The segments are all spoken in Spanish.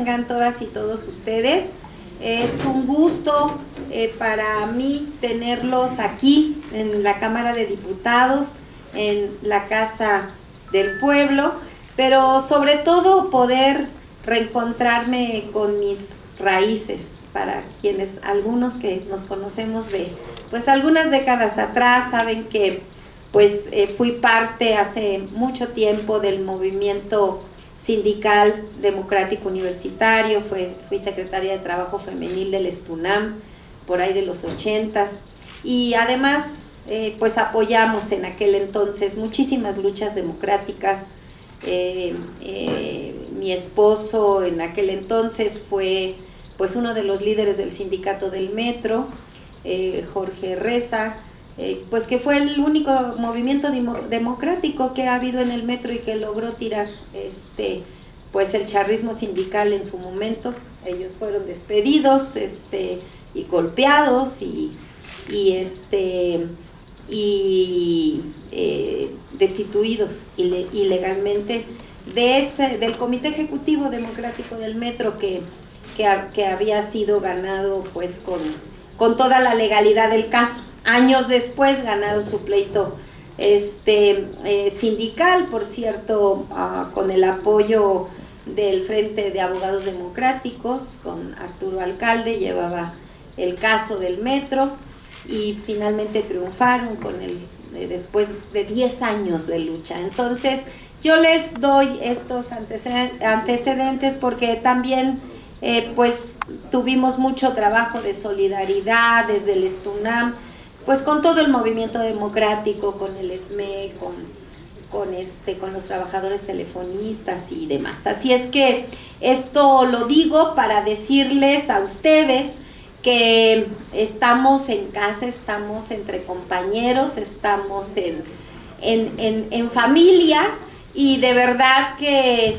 tengan todas y todos ustedes. Es un gusto para mí tenerlos aquí en la Cámara de Diputados, en la Casa del Pueblo, pero sobre todo poder reencontrarme con mis raíces. Para quienes, algunos que nos conocemos de pues algunas décadas atrás, saben que pues fui parte hace mucho tiempo del movimiento sindical democrático universitario, fui secretaria de Trabajo Femenil del Estunam por ahí de los 80s, y además pues apoyamos en aquel entonces muchísimas luchas democráticas. Mi esposo en aquel entonces fue pues uno de los líderes del sindicato del metro, Jorge Reza, pues que fue el único movimiento democrático que ha habido en el metro y que logró tirar pues el charrismo sindical en su momento. Ellos fueron despedidos y golpeados y destituidos ilegalmente del Comité Ejecutivo Democrático del Metro, que había sido ganado pues con toda la legalidad del caso. Años después ganado su pleito sindical, por cierto, con el apoyo del Frente de Abogados Democráticos, con Arturo Alcalde, llevaba el caso del metro y finalmente triunfaron después de 10 años de lucha. Entonces yo les doy estos antecedentes porque también pues tuvimos mucho trabajo de solidaridad desde el Estunam, pues con todo el movimiento democrático, con el ESME, con los trabajadores telefonistas y demás. Así es que esto lo digo para decirles a ustedes que estamos en casa, estamos entre compañeros, estamos en familia. Y de verdad que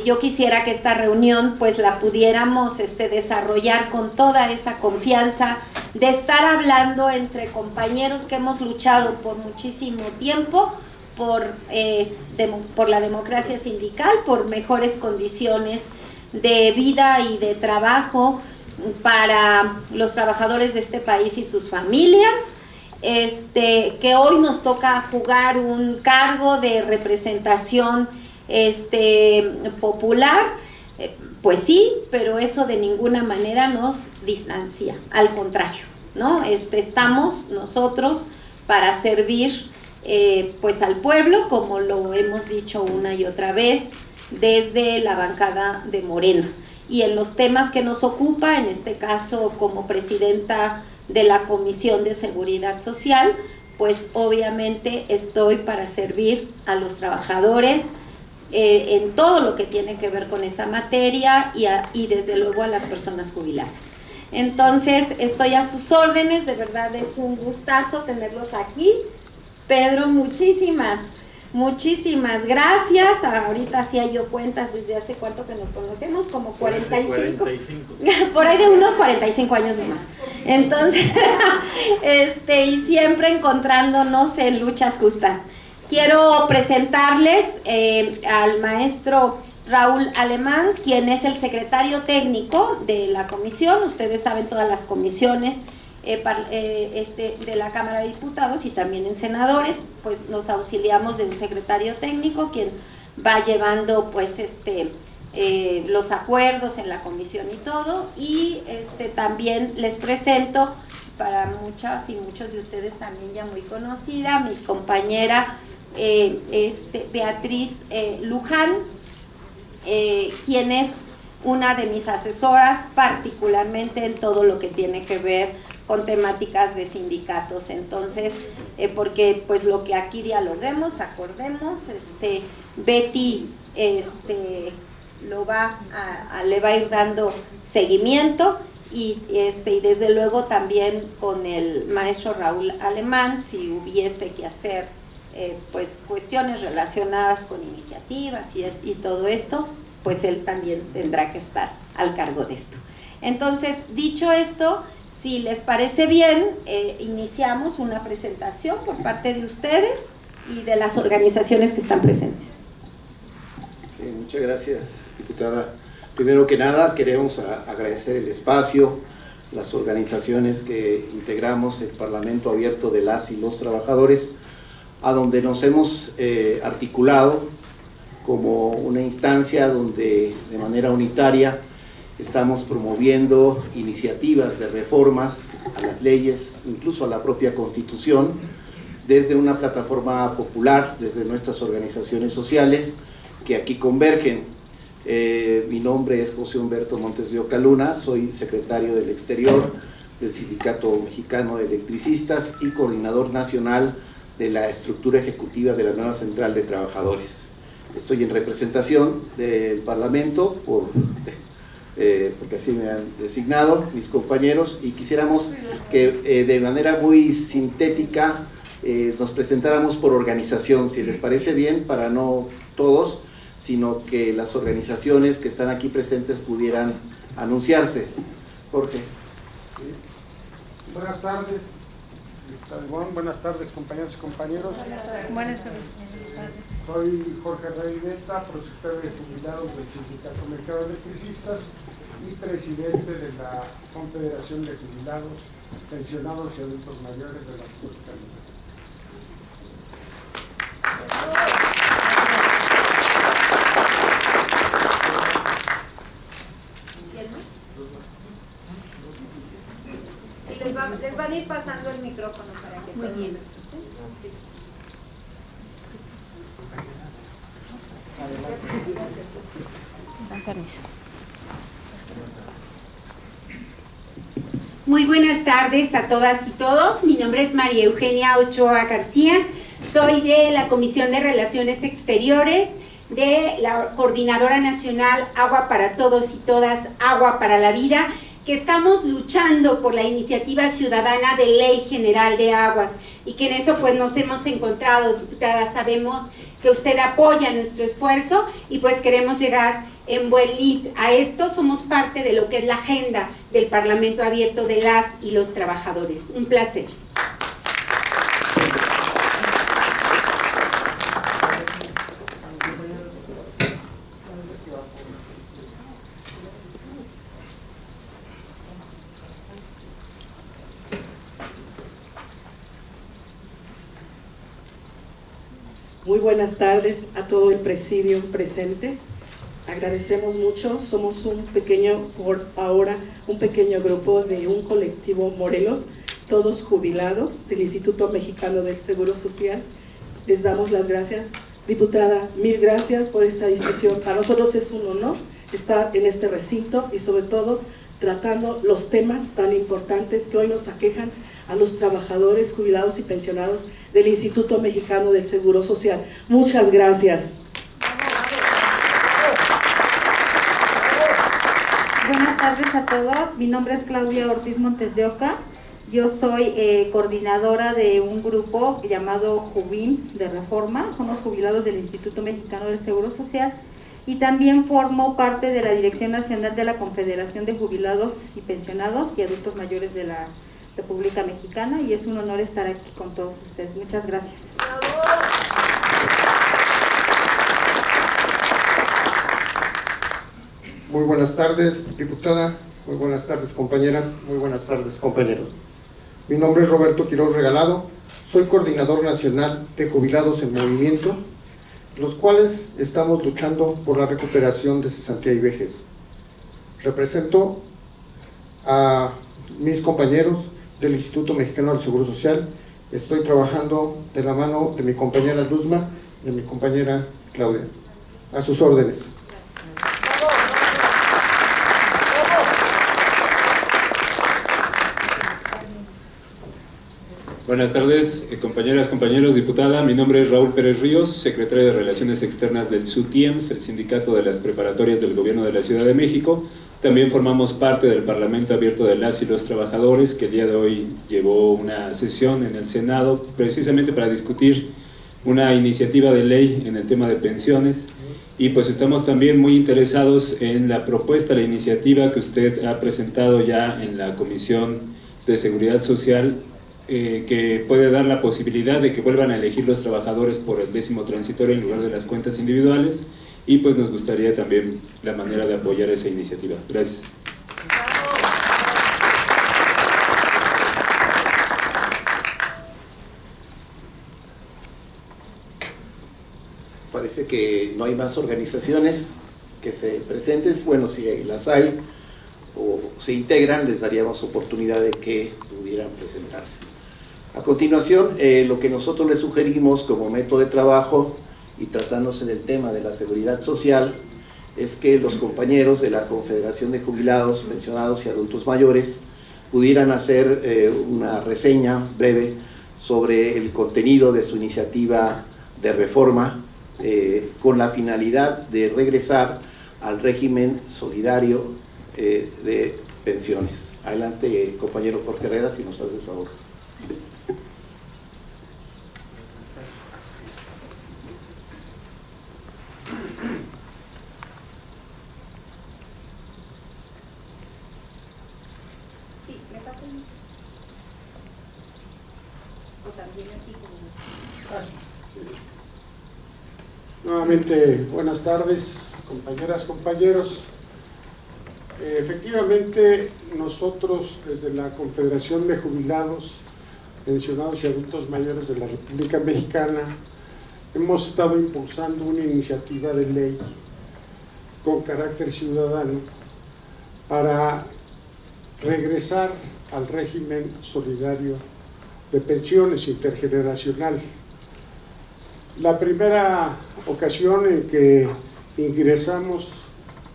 yo quisiera que esta reunión pues la pudiéramos desarrollar con toda esa confianza de estar hablando entre compañeros que hemos luchado por muchísimo tiempo por la democracia sindical, por mejores condiciones de vida y de trabajo para los trabajadores de este país y sus familias. Que hoy nos toca jugar un cargo de representación popular, pues sí, pero eso de ninguna manera nos distancia, al contrario, ¿no? Estamos nosotros para servir pues al pueblo, como lo hemos dicho una y otra vez desde la bancada de Morena, y en los temas que nos ocupa, en este caso como presidenta de la Comisión de Seguridad Social, pues obviamente estoy para servir a los trabajadores en todo lo que tiene que ver con esa materia y desde luego a las personas jubiladas. Entonces estoy a sus órdenes, de verdad es un gustazo tenerlos aquí. Pedro, muchísimas gracias. Ahorita hacía yo cuentas desde hace cuánto que nos conocemos, como 45. Por ahí de unos 45 años nomás. Entonces, y siempre encontrándonos en luchas justas. Quiero presentarles al maestro Raúl Alemán, quien es el secretario técnico de la comisión. Ustedes saben, todas las comisiones de la Cámara de Diputados y también en senadores, pues nos auxiliamos de un secretario técnico quien va llevando pues los acuerdos en la comisión y todo, y también les presento, para muchas y muchos de ustedes también ya muy conocida, mi compañera Beatriz Luján, quien es una de mis asesoras, particularmente en todo lo que tiene que ver con temáticas de sindicatos. Entonces, porque pues lo que aquí dialoguemos, acordemos, Betty le va a ir dando seguimiento, y desde luego también con el maestro Raúl Alemán, si hubiese que hacer pues cuestiones relacionadas con iniciativas y todo esto, pues él también tendrá que estar al cargo de esto. Entonces, dicho esto, si les parece bien, iniciamos una presentación por parte de ustedes y de las organizaciones que están presentes. Sí, muchas gracias, diputada. Primero que nada, queremos agradecer el espacio, las organizaciones que integramos el Parlamento Abierto de las y los Trabajadores, a donde nos hemos articulado como una instancia donde de manera unitaria estamos promoviendo iniciativas de reformas a las leyes, incluso a la propia Constitución, desde una plataforma popular, desde nuestras organizaciones sociales que aquí convergen. Mi nombre es José Humberto Montes de Oca Luna, soy secretario del Exterior del Sindicato Mexicano de Electricistas y coordinador nacional de la estructura ejecutiva de la nueva Central de Trabajadores. Estoy en representación del Parlamento porque así me han designado mis compañeros, y quisiéramos que de manera muy sintética nos presentáramos por organización, si les parece bien, para no todos, sino que las organizaciones que están aquí presentes pudieran anunciarse. Jorge. Buenas tardes, buenas tardes, compañeros y compañeros. Buenas tardes. Soy Jorge Rey Mesa, prosecretario de Jubilados del Sindicato Mexicano de Electricistas y presidente de la Confederación de Jubilados, Pensionados y Adultos Mayores de la República Mexicana. Sí, les van a ir pasando el micrófono para que todos escuchen. Sí. Permiso. Muy buenas tardes a todas y todos. Mi nombre es María Eugenia Ochoa García. Soy de la Comisión de Relaciones Exteriores de la Coordinadora Nacional Agua para Todos y Todas, Agua para la Vida, que estamos luchando por la iniciativa ciudadana de Ley General de Aguas, y que en eso pues nos hemos encontrado, diputada. Sabemos que usted apoya nuestro esfuerzo y pues queremos llegar en buen lid a esto. Somos parte de lo que es la agenda del Parlamento Abierto de las y los Trabajadores. Un placer. Muy buenas tardes a todo el presidio presente. Agradecemos mucho. Somos un pequeño grupo de un colectivo Morelos, todos jubilados del Instituto Mexicano del Seguro Social. Les damos las gracias. Diputada, mil gracias por esta distinción. Para nosotros es un honor estar en este recinto y sobre todo tratando los temas tan importantes que hoy nos aquejan a los trabajadores, jubilados y pensionados del Instituto Mexicano del Seguro Social. Muchas gracias. Buenas tardes a todos. Mi nombre es Claudia Ortiz Montes de Oca. Yo soy coordinadora de un grupo llamado Jubims de Reforma. Somos jubilados del Instituto Mexicano del Seguro Social. Y también formo parte de la Dirección Nacional de la Confederación de Jubilados y Pensionados y Adultos Mayores de la República Mexicana, y es un honor estar aquí con todos ustedes. Muchas gracias. Muy buenas tardes, diputada. Muy buenas tardes, compañeras. Muy buenas tardes, compañeros. Mi nombre es Roberto Quiroz Regalado. Soy coordinador nacional de Jubilados en Movimiento, los cuales estamos luchando por la recuperación de cesantía y vejez. Represento a mis compañeros del Instituto Mexicano del Seguro Social. Estoy trabajando de la mano de mi compañera Luzma y de mi compañera Claudia. A sus órdenes. Buenas tardes, compañeras, compañeros, diputada. Mi nombre es Raúl Pérez Ríos, secretario de Relaciones Externas del SUTIEMS, el Sindicato de las Preparatorias del Gobierno de la Ciudad de México. También formamos parte del Parlamento Abierto de las y los Trabajadores, que el día de hoy llevó una sesión en el Senado precisamente para discutir una iniciativa de ley en el tema de pensiones. Y pues estamos también muy interesados en la propuesta, la iniciativa que usted ha presentado ya en la Comisión de Seguridad Social, que puede dar la posibilidad de que vuelvan a elegir los trabajadores por el 10º transitorio en lugar de las cuentas individuales, y pues nos gustaría también la manera de apoyar esa iniciativa. Gracias. Parece que no hay más organizaciones que se presenten. Bueno, si las hay o se integran, les daríamos oportunidad de que pudieran presentarse. A continuación, lo que nosotros les sugerimos como método de trabajo, y tratándose del tema de la seguridad social, es que los compañeros de la Confederación de Jubilados, Pensionados y Adultos Mayores pudieran hacer una reseña breve sobre el contenido de su iniciativa de reforma, con la finalidad de regresar al régimen solidario de pensiones. Adelante, compañero Jorge Herrera, si nos hace el favor. Sí, me pasa el micro. O también aquí como Sí. Nuevamente, buenas tardes, compañeras, compañeros. Efectivamente, nosotros desde la Confederación de Jubilados, Pensionados y Adultos Mayores de la República Mexicana hemos estado impulsando una iniciativa de ley con carácter ciudadano para regresar al régimen solidario de pensiones intergeneracional. La primera ocasión en que ingresamos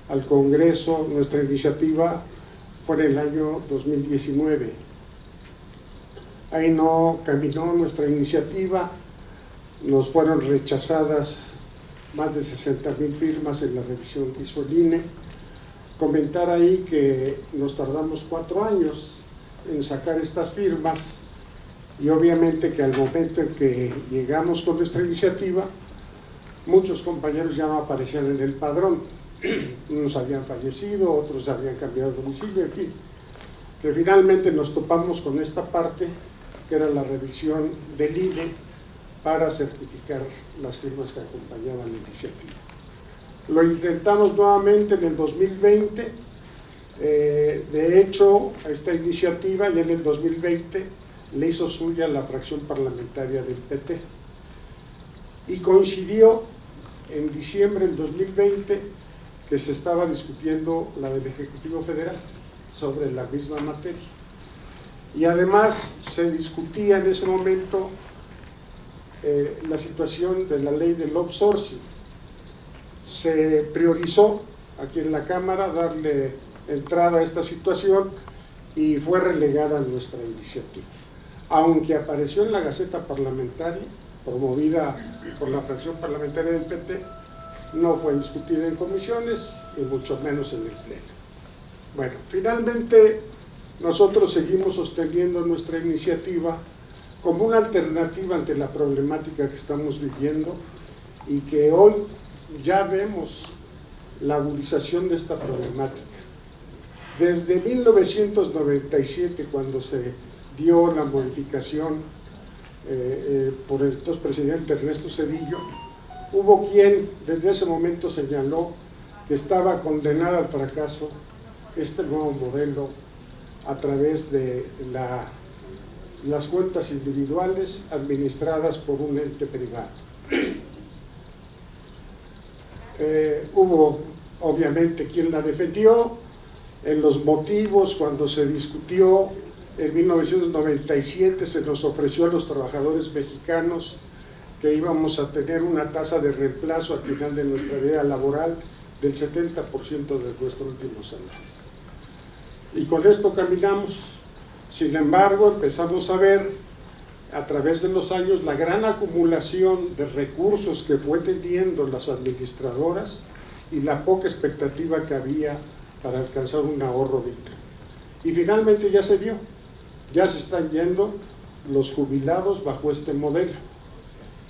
al Congreso nuestra iniciativa fue en el año 2019. Ahí no caminó nuestra iniciativa, nos fueron rechazadas más de 60,000 firmas en la revisión que hizo el INE. Comentar ahí que nos tardamos 4 años en sacar estas firmas, y obviamente que al momento en que llegamos con nuestra iniciativa, muchos compañeros ya no aparecían en el padrón. Unos habían fallecido, otros habían cambiado de domicilio, en fin, que finalmente nos topamos con esta parte que era la revisión del INE para certificar las firmas que acompañaban la iniciativa. Lo intentamos nuevamente en el 2020, de hecho a esta iniciativa ya en el 2020 le hizo suya la fracción parlamentaria del PT, y coincidió en diciembre del 2020 que se estaba discutiendo la del Ejecutivo Federal sobre la misma materia, y además se discutía en ese momento la situación de la ley del outsourcing. Se priorizó aquí en la Cámara darle entrada a esta situación y fue relegada nuestra iniciativa, aunque apareció en la Gaceta Parlamentaria promovida por la fracción parlamentaria del PT. No fue discutida en comisiones y mucho menos en el Pleno. Bueno, finalmente nosotros seguimos sosteniendo nuestra iniciativa como una alternativa ante la problemática que estamos viviendo, y que hoy ya vemos la agudización de esta problemática. Desde 1997, cuando se dio la modificación por el entonces presidente Ernesto Zedillo, hubo quien desde ese momento señaló que estaba condenada al fracaso este nuevo modelo a través de las cuentas individuales administradas por un ente privado. Hubo obviamente quien la defendió. En los motivos, cuando se discutió en 1997, se nos ofreció a los trabajadores mexicanos que íbamos a tener una tasa de reemplazo al final de nuestra vida laboral del 70% de nuestro último salario. Y con esto caminamos. Sin embargo, empezamos a ver a través de los años la gran acumulación de recursos que fue teniendo las administradoras y la poca expectativa que había para alcanzar un ahorro digno. Y finalmente ya se vio, ya se están yendo los jubilados bajo este modelo.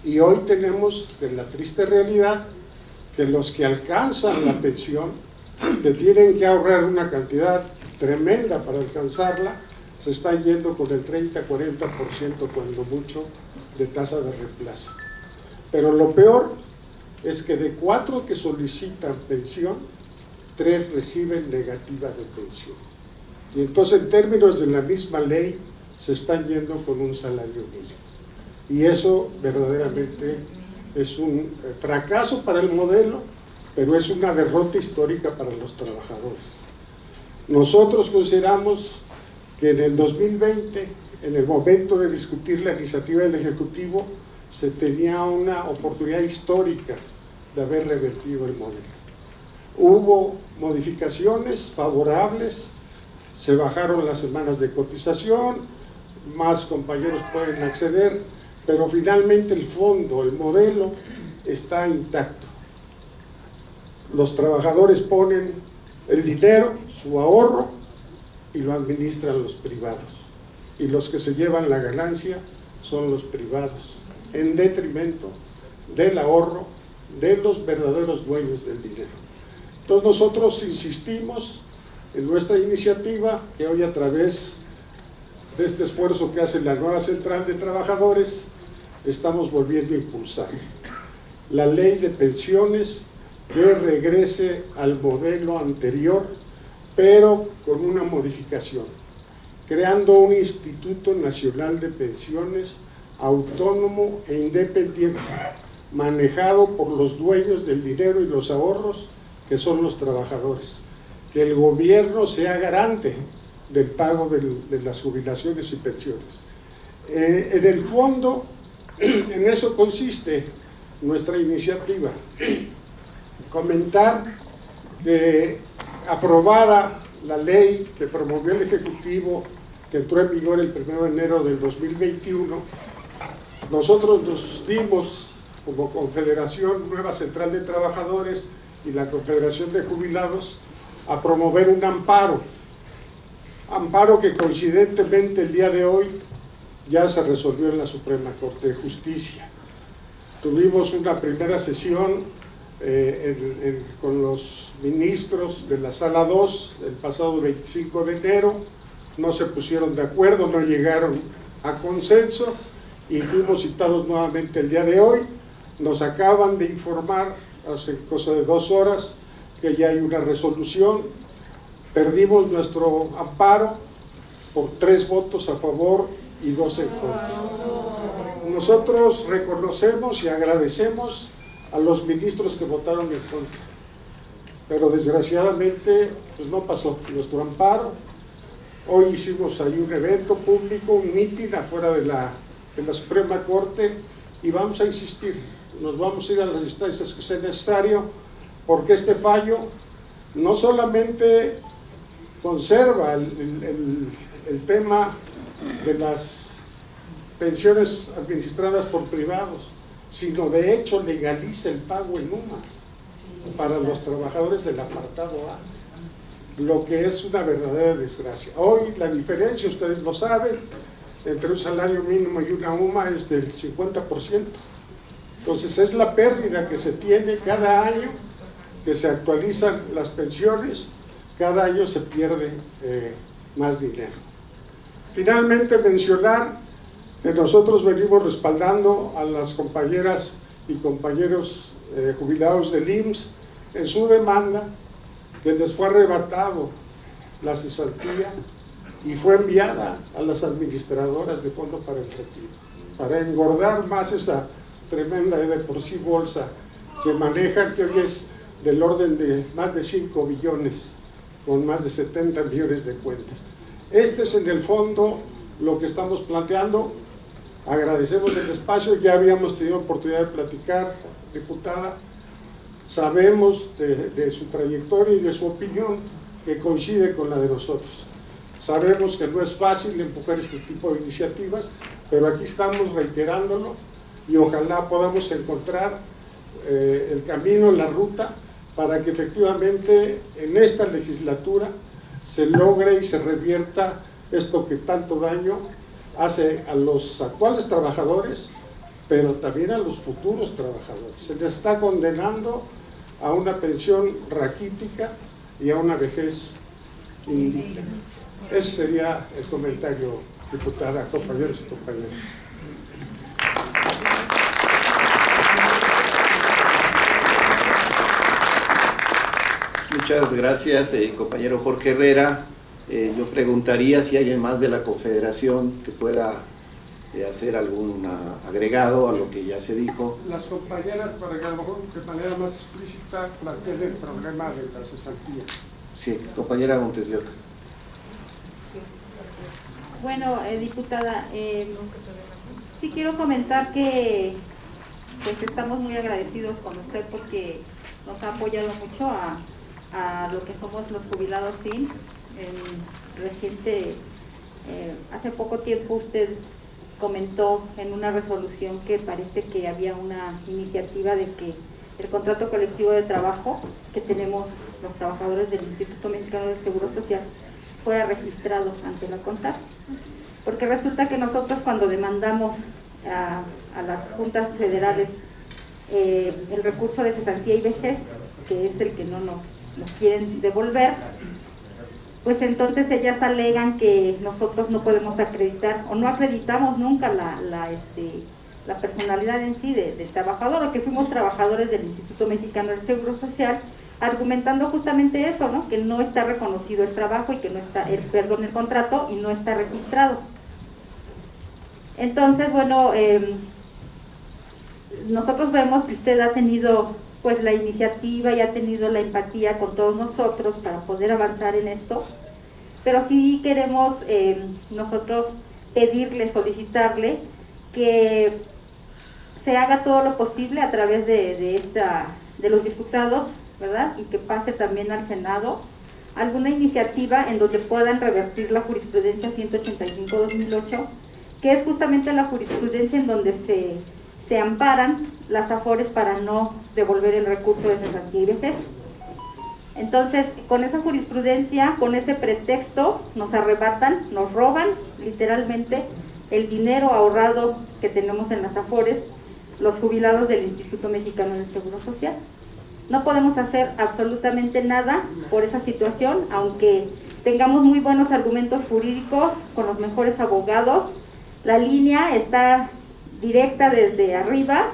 Y hoy tenemos la triste realidad que los que alcanzan la pensión, que tienen que ahorrar una cantidad tremenda para alcanzarla, se están yendo con el 30-40% cuando mucho de tasa de reemplazo. Pero lo peor es que de 4 que solicitan pensión, 3 reciben negativa de pensión. Y entonces, en términos de la misma ley, se están yendo con un salario mínimo. Y eso verdaderamente es un fracaso para el modelo, pero es una derrota histórica para los trabajadores. Nosotros consideramos que en el 2020, en el momento de discutir la iniciativa del Ejecutivo, se tenía una oportunidad histórica de haber revertido el modelo. Hubo modificaciones favorables, se bajaron las semanas de cotización, más compañeros pueden acceder, pero finalmente el fondo, el modelo, está intacto. Los trabajadores ponen el dinero, su ahorro, y lo administran los privados. Y los que se llevan la ganancia son los privados, en detrimento del ahorro de los verdaderos dueños del dinero. Entonces nosotros insistimos en nuestra iniciativa, que hoy a través de este esfuerzo que hace la nueva Central de Trabajadores, estamos volviendo a impulsar la ley de pensiones, que regrese al modelo anterior, pero con una modificación, creando un Instituto Nacional de Pensiones autónomo e independiente, manejado por los dueños del dinero y los ahorros, que son los trabajadores. Que el gobierno sea garante del pago de las jubilaciones y pensiones. En el fondo, en eso consiste nuestra iniciativa. Comentar que aprobada la ley que promovió el Ejecutivo, que entró en vigor el 1 de enero del 2021, nosotros nos dimos como Confederación Nueva Central de Trabajadores y la Confederación de Jubilados a promover un amparo que coincidentemente el día de hoy ya se resolvió en la Suprema Corte de Justicia. Tuvimos una primera sesión con los ministros de la Sala 2 el pasado 25 de enero, no se pusieron de acuerdo, no llegaron a consenso y fuimos citados nuevamente el día de hoy. Nos acaban de informar hace cosa de 2 horas que ya hay una resolución. Perdimos nuestro amparo por 3 votos a favor y 2 en contra. Nosotros reconocemos y agradecemos a los ministros que votaron en contra, pero desgraciadamente pues no pasó nuestro amparo. Hoy hicimos ahí un evento público, un mitin afuera de la Suprema Corte y vamos a insistir, nos vamos a ir a las instancias que sea necesario, porque este fallo no solamente conserva el tema de las pensiones administradas por privados, sino de hecho legaliza el pago en UMAS para los trabajadores del apartado A, lo que es una verdadera desgracia. Hoy la diferencia, ustedes lo saben, entre un salario mínimo y una UMA es del 50%. Entonces es la pérdida que se tiene cada año, que se actualizan las pensiones, cada año se pierde más dinero. Finalmente mencionar que nosotros venimos respaldando a las compañeras y compañeros jubilados del IMSS en su demanda, que les fue arrebatado la cesantía y fue enviada a las administradoras de fondo para el retiro, para engordar más esa tremenda de por sí bolsa que manejan, que hoy es del orden de más de 5 billones, con más de 70 millones de cuentas. Este es en el fondo lo que estamos planteando. Agradecemos el espacio, ya habíamos tenido oportunidad de platicar, diputada, sabemos de su trayectoria y de su opinión que coincide con la de nosotros. Sabemos que no es fácil empujar este tipo de iniciativas, pero aquí estamos reiterándolo y ojalá podamos encontrar el camino, la ruta, para que efectivamente en esta legislatura se logre y se revierta esto que tanto daño hace a los actuales trabajadores, pero también a los futuros trabajadores. Se les está condenando a una pensión raquítica y a una vejez indigna. Ese sería el comentario, diputada, compañeros y compañeras. Muchas gracias, compañero Jorge Herrera. Yo preguntaría si hay alguien más de la Confederación que pueda hacer algún agregado a lo que ya se dijo. Las compañeras, para que a lo mejor de manera más explícita planteen el problema de la cesantía. Sí, compañera Montes de Oca. Bueno, diputada, sí quiero comentar que pues estamos muy agradecidos con usted porque nos ha apoyado mucho a lo que somos los jubilados IMSS. Hace poco tiempo usted comentó en una resolución que parece que había una iniciativa de que el contrato colectivo de trabajo que tenemos los trabajadores del Instituto Mexicano del Seguro Social fuera registrado ante la CONSAR, porque resulta que nosotros cuando demandamos a las juntas federales el recurso de cesantía y vejez, que es el que no nos quieren devolver, pues entonces ellas alegan que nosotros no podemos acreditar o no acreditamos nunca la personalidad en sí del trabajador, o que fuimos trabajadores del Instituto Mexicano del Seguro Social, argumentando justamente eso, ¿no? Que no está reconocido el trabajo y que no está el contrato y no está registrado. Entonces, bueno, nosotros vemos que usted ha tenido pues la iniciativa y ha tenido la empatía con todos nosotros para poder avanzar en esto, pero sí queremos nosotros pedirle, solicitarle que se haga todo lo posible a través de los diputados, ¿verdad? Y que pase también al Senado alguna iniciativa en donde puedan revertir la jurisprudencia 185-2008, que es justamente la jurisprudencia en donde se amparan las AFORES para no devolver el recurso de cesantía y vejez. Entonces, con esa jurisprudencia, con ese pretexto, nos arrebatan, nos roban literalmente el dinero ahorrado que tenemos en las AFORES, los jubilados del Instituto Mexicano del Seguro Social. No podemos hacer absolutamente nada por esa situación, aunque tengamos muy buenos argumentos jurídicos con los mejores abogados. La línea está directa desde arriba,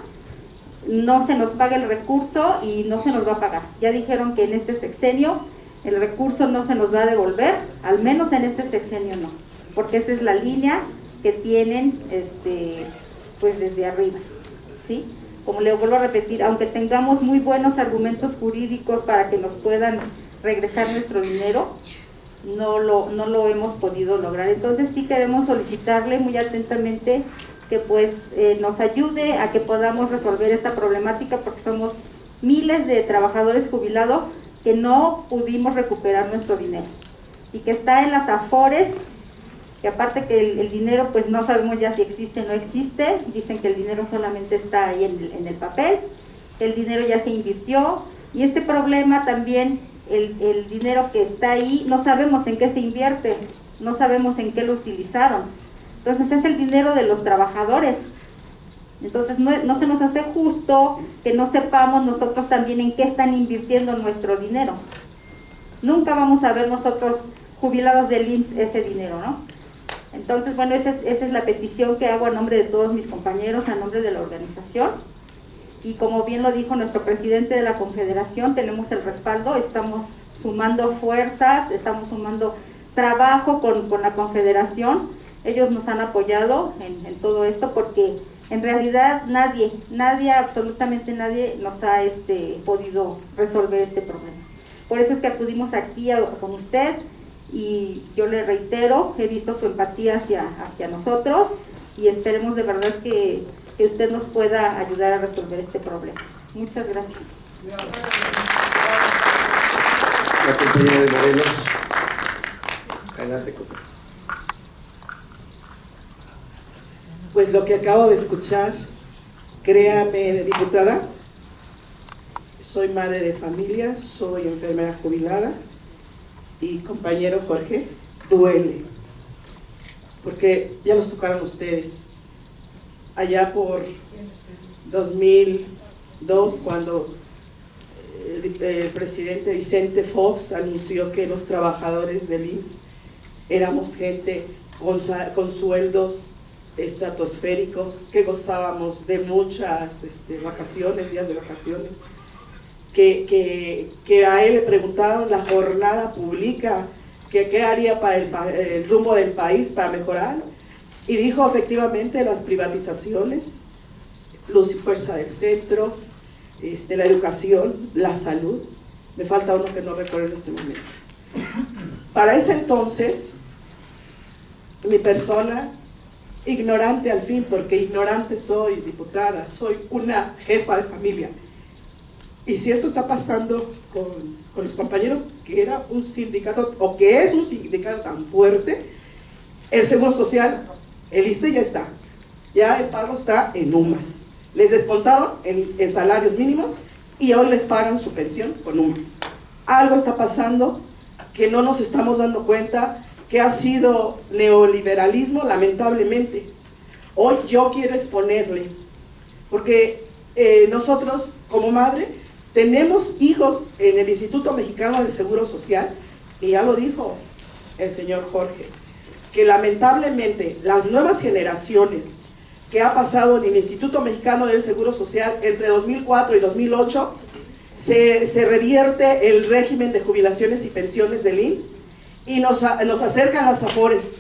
no se nos paga el recurso y no se nos va a pagar. Ya dijeron que en este sexenio el recurso no se nos va a devolver, al menos en este sexenio no, porque esa es la línea que tienen pues desde arriba, ¿sí? Como le vuelvo a repetir, aunque tengamos muy buenos argumentos jurídicos para que nos puedan regresar nuestro dinero, no lo hemos podido lograr. Entonces sí queremos solicitarle muy atentamente que pues nos ayude a que podamos resolver esta problemática, porque somos miles de trabajadores jubilados que no pudimos recuperar nuestro dinero y que está en las AFORES, que aparte que el dinero pues no sabemos ya si existe o no existe. Dicen que el dinero solamente está ahí en el papel, el dinero ya se invirtió, y ese problema también, el dinero que está ahí, no sabemos en qué se invierte, no sabemos en qué lo utilizaron. Entonces es el dinero de los trabajadores. Entonces no se nos hace justo que no sepamos nosotros también en qué están invirtiendo nuestro dinero. Nunca vamos a ver nosotros jubilados del IMSS ese dinero, ¿no? Entonces, bueno, esa es la petición que hago a nombre de todos mis compañeros, a nombre de la organización. Y como bien lo dijo nuestro presidente de la Confederación, tenemos el respaldo, estamos sumando fuerzas, estamos sumando trabajo con la Confederación. Ellos nos han apoyado en todo esto, porque en realidad nadie, absolutamente nadie nos ha podido resolver este problema. Por eso es que acudimos aquí con usted, y yo le reitero, he visto su empatía hacia nosotros, y esperemos de verdad que usted nos pueda ayudar a resolver este problema. Muchas gracias. La compañera de Morelos. Adelante, compañera. Pues lo que acabo de escuchar, créame, diputada, soy madre de familia, soy enfermera jubilada, y compañero Jorge, duele, porque ya los tocaron ustedes. Allá por 2002, cuando el presidente Vicente Fox anunció que los trabajadores del IMSS éramos gente con sueldos estratosféricos, que gozábamos de muchas vacaciones, días de vacaciones. que a él le preguntaron la jornada pública, que qué haría para el rumbo del país para mejorar, y dijo efectivamente las privatizaciones, Luz y Fuerza del Centro, la educación, la salud. Me falta uno que no recuerdo en este momento. Para ese entonces, mi persona, ignorante al fin, porque ignorante soy, diputada, soy una jefa de familia. Y si esto está pasando con los compañeros, que era un sindicato, o que es un sindicato tan fuerte, el Seguro Social, el ISSSTE ya está, ya el pago está en UMAS. Les descontaron en salarios mínimos y hoy les pagan su pensión con UMAS. Algo está pasando que no nos estamos dando cuenta, que ha sido neoliberalismo, lamentablemente. Hoy yo quiero exponerle, porque nosotros como madre tenemos hijos en el Instituto Mexicano del Seguro Social, y ya lo dijo el señor Jorge, que lamentablemente las nuevas generaciones que ha pasado en el Instituto Mexicano del Seguro Social entre 2004 y 2008, se revierte el régimen de jubilaciones y pensiones del IMSS y nos acercan las AFORES.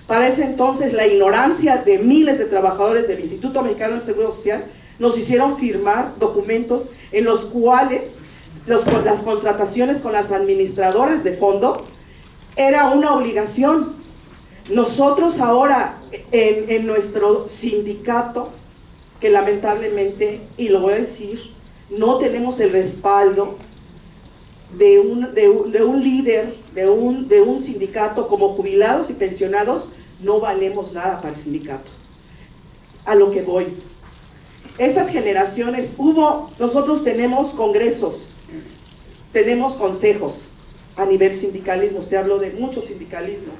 Para ese entonces la ignorancia de miles de trabajadores del Instituto Mexicano del Seguro Social nos hicieron firmar documentos en los cuales las contrataciones con las administradoras de fondo era una obligación. Nosotros ahora en nuestro sindicato, que lamentablemente, y lo voy a decir, no tenemos el respaldo de un líder, de un sindicato. Como jubilados y pensionados no valemos nada para el sindicato. A lo que voy, esas generaciones, nosotros tenemos congresos, tenemos consejos a nivel sindicalismo, usted habló de mucho sindicalismo,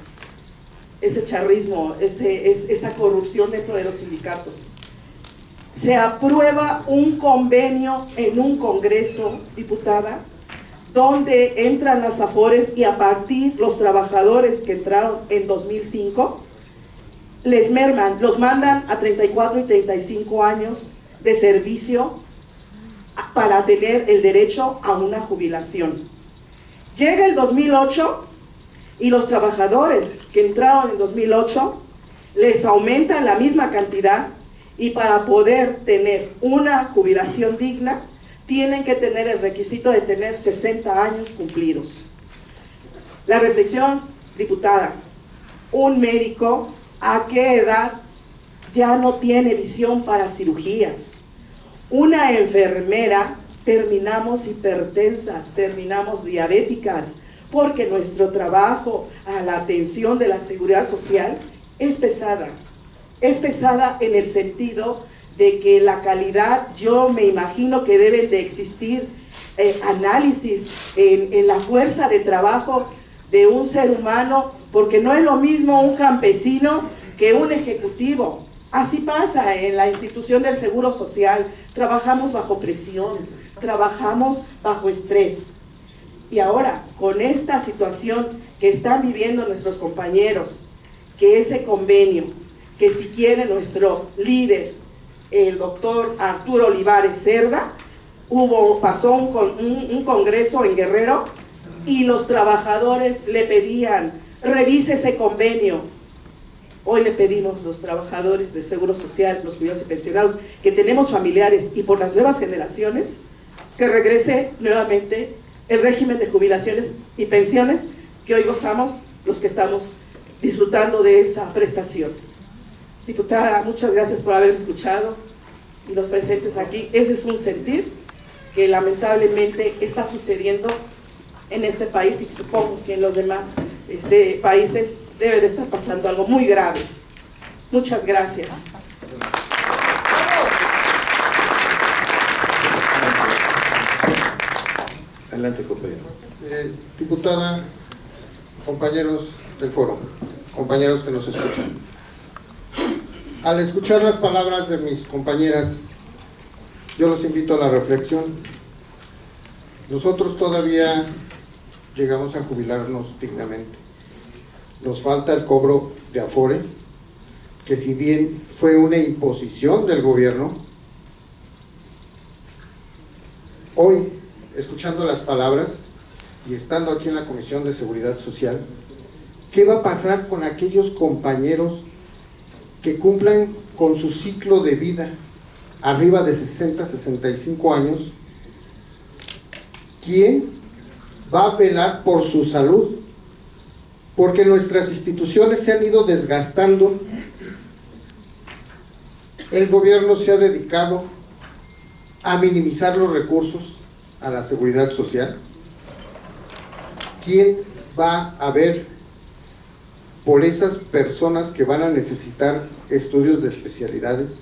ese charrismo, esa corrupción dentro de los sindicatos. Se aprueba un convenio en un congreso, diputada, donde entran las AFORES, y a partir los trabajadores que entraron en 2005, les merman, los mandan a 34 y 35 años de servicio para tener el derecho a una jubilación. Llega el 2008 y los trabajadores que entraron en 2008 les aumentan la misma cantidad, y para poder tener una jubilación digna tienen que tener el requisito de tener 60 años cumplidos. La reflexión, diputada, un médico, ¿a qué edad ya no tiene visión para cirugías? Una enfermera, terminamos hipertensas, terminamos diabéticas, porque nuestro trabajo a la atención de la seguridad social es pesada. Es pesada en el sentido de que la calidad, yo me imagino que deben de existir análisis en la fuerza de trabajo de un ser humano, porque no es lo mismo un campesino que un ejecutivo. Así pasa en la institución del Seguro Social, trabajamos bajo presión, trabajamos bajo estrés. Y ahora, con esta situación que están viviendo nuestros compañeros, que ese convenio, que si quiere nuestro líder, el doctor Arturo Olivares Cerda, pasó un congreso en Guerrero, y los trabajadores le pedían, revise ese convenio. Hoy le pedimos los trabajadores del Seguro Social, los jubilados y pensionados, que tenemos familiares, y por las nuevas generaciones, que regrese nuevamente el régimen de jubilaciones y pensiones que hoy gozamos los que estamos disfrutando de esa prestación. Diputada, muchas gracias por haberme escuchado, y los presentes aquí. Ese es un sentir que lamentablemente está sucediendo en este país, y supongo que en los demás países debe de estar pasando algo muy grave. Muchas gracias. Adelante, compañero. Diputada, compañeros del foro, compañeros que nos escuchan, al escuchar las palabras de mis compañeras, yo los invito a la reflexión. Nosotros todavía llegamos a jubilarnos dignamente. Nos falta el cobro de Afore, que si bien fue una imposición del gobierno, hoy escuchando las palabras y estando aquí en la Comisión de Seguridad Social, ¿qué va a pasar con aquellos compañeros que cumplan con su ciclo de vida arriba de 60, 65 años? ¿Quién va a velar por su salud? Porque nuestras instituciones se han ido desgastando. El gobierno se ha dedicado a minimizar los recursos a la seguridad social. ¿Quién va a ver por esas personas que van a necesitar estudios de especialidades,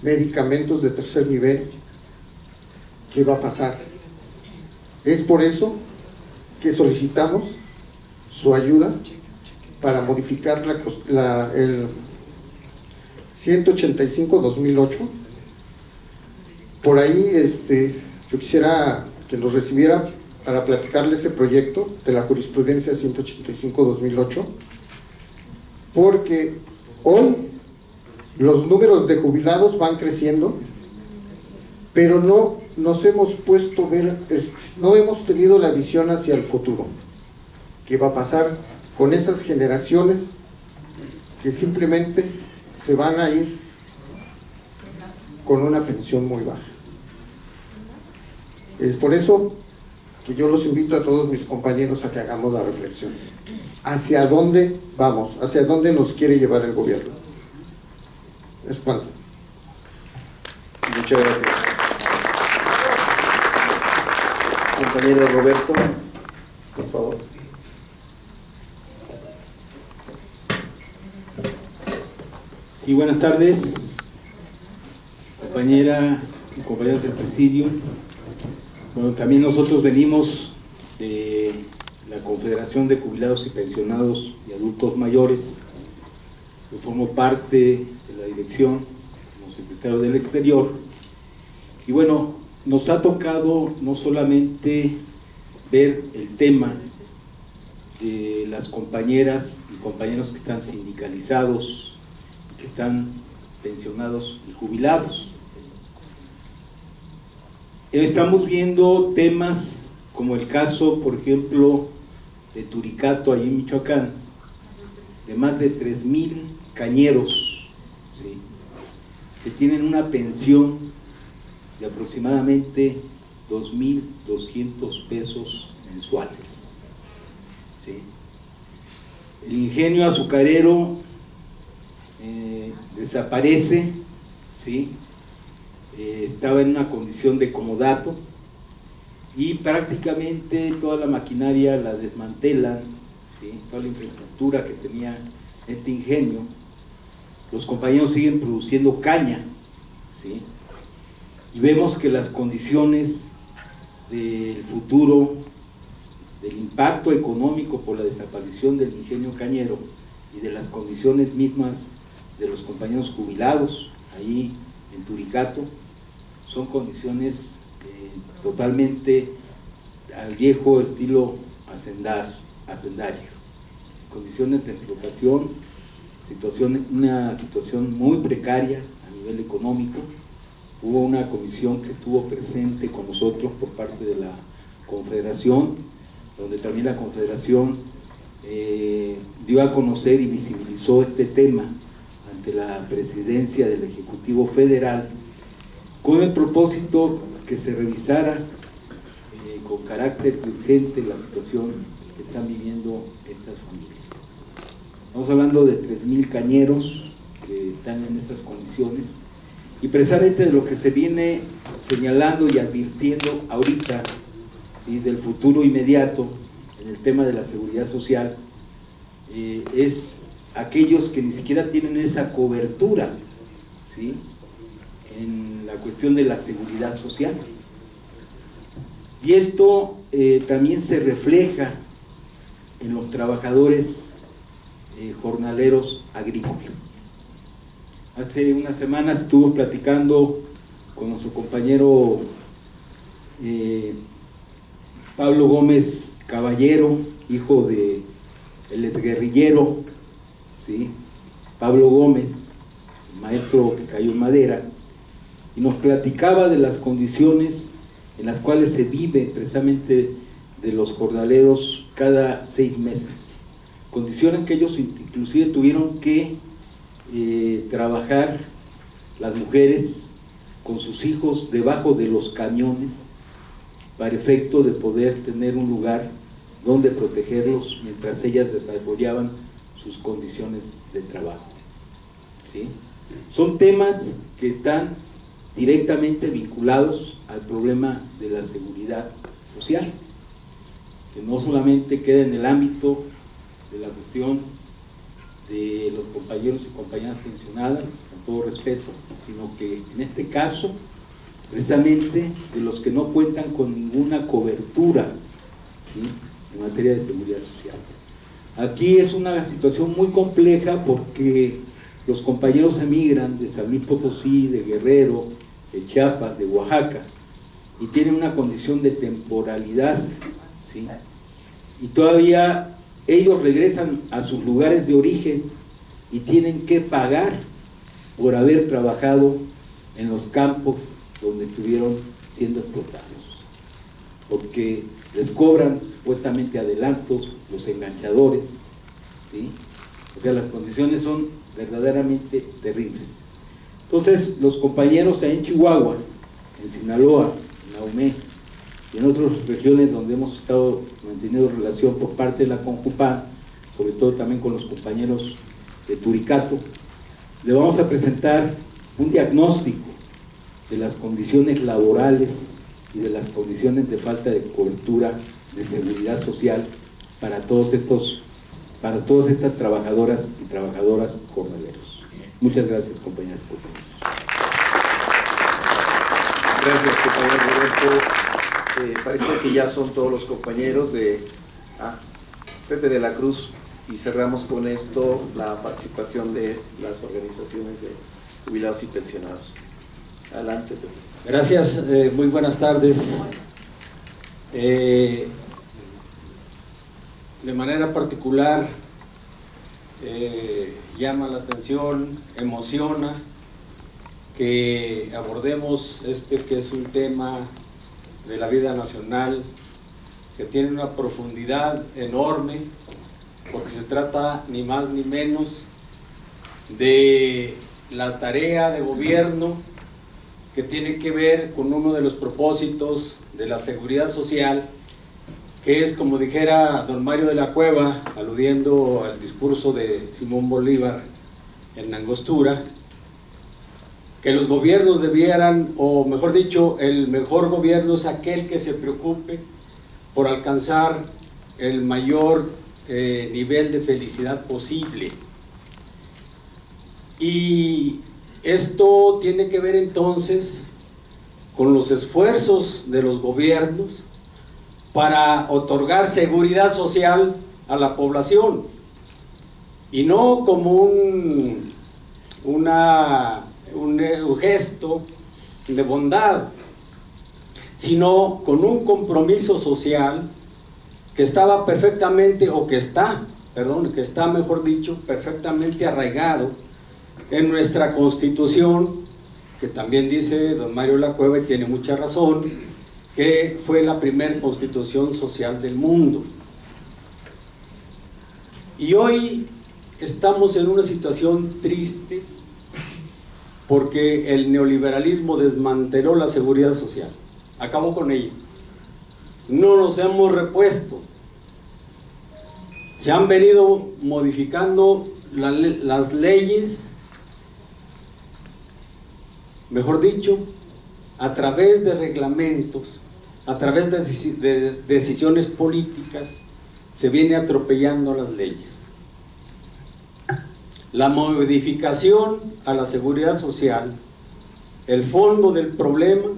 medicamentos de tercer nivel? ¿Qué va a pasar? Es por eso que solicitamos su ayuda para modificar el 185-2008. Por ahí yo quisiera que los recibiera para platicarle ese proyecto de la jurisprudencia 185-2008, porque hoy los números de jubilados van creciendo, pero no nos hemos puesto a ver, no hemos tenido la visión hacia el futuro. ¿Qué va a pasar con esas generaciones que simplemente se van a ir con una pensión muy baja? Es por eso que yo los invito a todos mis compañeros a que hagamos la reflexión. ¿Hacia dónde vamos? ¿Hacia dónde nos quiere llevar el gobierno? Es cuanto. Muchas gracias. Compañero Roberto, por favor. Sí, buenas tardes, compañeras y compañeros del presidio. Bueno, también nosotros venimos de la Confederación de Jubilados y Pensionados y Adultos Mayores. Yo formo parte de la dirección como secretario del Exterior. Y bueno, nos ha tocado no solamente ver el tema de las compañeras y compañeros que están sindicalizados, que están pensionados y jubilados. Estamos viendo temas como el caso, por ejemplo, de Turicato, allí en Michoacán, de más de 3,000 cañeros, ¿sí?, que tienen una pensión de aproximadamente 2,200 pesos mensuales, ¿sí? El ingenio azucarero desaparece, ¿sí? Estaba en una condición de comodato y prácticamente toda la maquinaria la desmantelan, ¿sí?, toda la infraestructura que tenía este ingenio. Los compañeros siguen produciendo caña, ¿sí?, y vemos que las condiciones del futuro, del impacto económico por la desaparición del ingenio cañero y de las condiciones mismas de los compañeros jubilados ahí en Turicato, son condiciones totalmente al viejo estilo hacendario, condiciones de explotación, una situación muy precaria a nivel económico. Hubo una comisión que estuvo presente con nosotros por parte de la Confederación, donde también la Confederación dio a conocer y visibilizó este tema ante la presidencia del Ejecutivo Federal, con el propósito que se revisara con carácter urgente la situación que están viviendo estas familias. Estamos hablando de 3,000 cañeros que están en esas condiciones, y precisamente de lo que se viene señalando y advirtiendo ahorita, ¿sí?, del futuro inmediato en el tema de la seguridad social, es aquellos que ni siquiera tienen esa cobertura, ¿sí?, en la cuestión de la seguridad social. Y esto también se refleja en los trabajadores jornaleros agrícolas. Hace unas semanas estuve platicando con nuestro compañero Pablo Gómez Caballero, hijo de el exguerrillero, ¿sí?, Pablo Gómez, maestro que cayó en Madera, y nos platicaba de las condiciones en las cuales se vive precisamente de los jornaleros cada 6 meses. Condiciones que ellos inclusive tuvieron que trabajar, las mujeres con sus hijos debajo de los camiones para efecto de poder tener un lugar donde protegerlos mientras ellas desarrollaban sus condiciones de trabajo, ¿sí? Son temas que están directamente vinculados al problema de la seguridad social, que no solamente queda en el ámbito de la cuestión de los compañeros y compañeras pensionadas, con todo respeto, sino que en este caso, precisamente de los que no cuentan con ninguna cobertura, ¿sí?, en materia de seguridad social. Aquí es una situación muy compleja porque los compañeros emigran de San Luis Potosí, de Guerrero, de Chiapas, de Oaxaca, y tienen una condición de temporalidad, ¿sí? Y todavía ellos regresan a sus lugares de origen y tienen que pagar por haber trabajado en los campos donde estuvieron siendo explotados, porque les cobran supuestamente adelantos los enganchadores, ¿sí? O sea, las condiciones son verdaderamente terribles. Entonces, los compañeros en Chihuahua, en Sinaloa, en Ahumé y en otras regiones donde hemos estado manteniendo relación por parte de la CONJUPAN, sobre todo también con los compañeros de Turicato, le vamos a presentar un diagnóstico de las condiciones laborales y de las condiciones de falta de cobertura de seguridad social para todas estas trabajadoras y trabajadores jornaleros. Muchas gracias, compañeras y compañeros. Gracias, compañero Roberto. Parece que ya son todos los compañeros de Pepe de la Cruz, y cerramos con esto la participación de las organizaciones de jubilados y pensionados. Adelante, Pepe. Gracias, muy buenas tardes. De manera particular, llama la atención, emociona que abordemos que es un tema de la vida nacional que tiene una profundidad enorme, porque se trata ni más ni menos de la tarea de gobierno que tiene que ver con uno de los propósitos de la seguridad social, que es, como dijera don Mario de la Cueva, aludiendo al discurso de Simón Bolívar en Angostura, que los gobiernos debieran, o mejor dicho, el mejor gobierno es aquel que se preocupe por alcanzar el mayor nivel de felicidad posible. Y esto tiene que ver entonces con los esfuerzos de los gobiernos para otorgar seguridad social a la población, y no como un gesto de bondad, sino con un compromiso social que estaba perfectamente, que está, mejor dicho, perfectamente arraigado en nuestra Constitución, que también dice don Mario de la Cueva, y tiene mucha razón, que fue la primera constitución social del mundo. Y hoy estamos en una situación triste porque el neoliberalismo desmanteló la seguridad social, acabó con ella. No nos hemos repuesto. Se han venido modificando las leyes, mejor dicho, a través de reglamentos, a través de decisiones políticas, se viene atropellando las leyes. La modificación a la seguridad social, el fondo del problema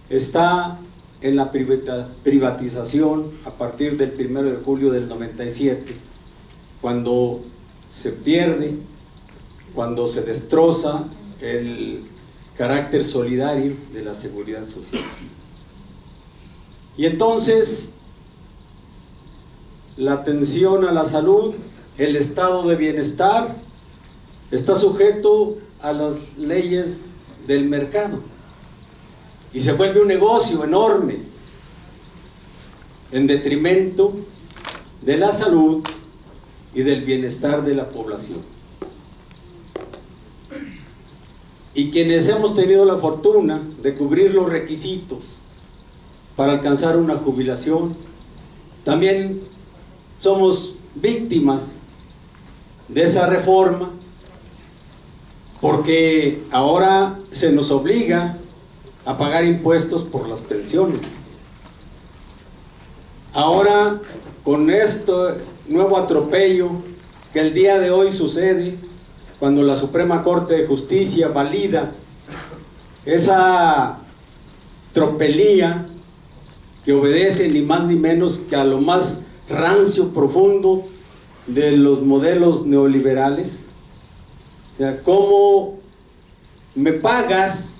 está en la privatización a partir del 1 de julio del 97, cuando se pierde, cuando se destroza el carácter solidario de la seguridad social. Y entonces la atención a la salud, el estado de bienestar, está sujeto a las leyes del mercado. y se vuelve un negocio enorme en detrimento de la salud y del bienestar de la población. Y quienes hemos tenido la fortuna de cubrir los requisitos para alcanzar una jubilación, también somos víctimas de esa reforma, porque ahora se nos obliga a pagar impuestos por las pensiones. Ahora, con este nuevo atropello que el día de hoy sucede, cuando la Suprema Corte de Justicia valida esa tropelía que obedece ni más ni menos que a lo más rancio, profundo de los modelos neoliberales. O sea, ¿cómo me pagas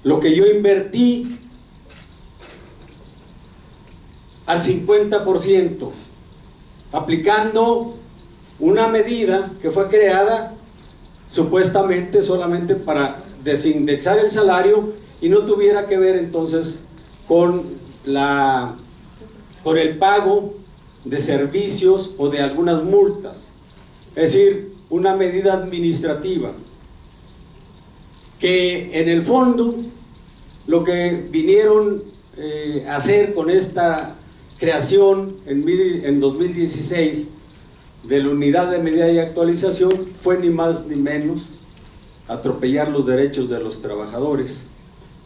lo que yo invertí al 50%, aplicando una medida que fue creada supuestamente solamente para desindexar el salario y no tuviera que ver entonces con el pago de servicios o de algunas multas? Es decir, una medida administrativa que en el fondo lo que vinieron a hacer con esta creación en 2016 de la Unidad de Medida y Actualización fue ni más ni menos atropellar los derechos de los trabajadores,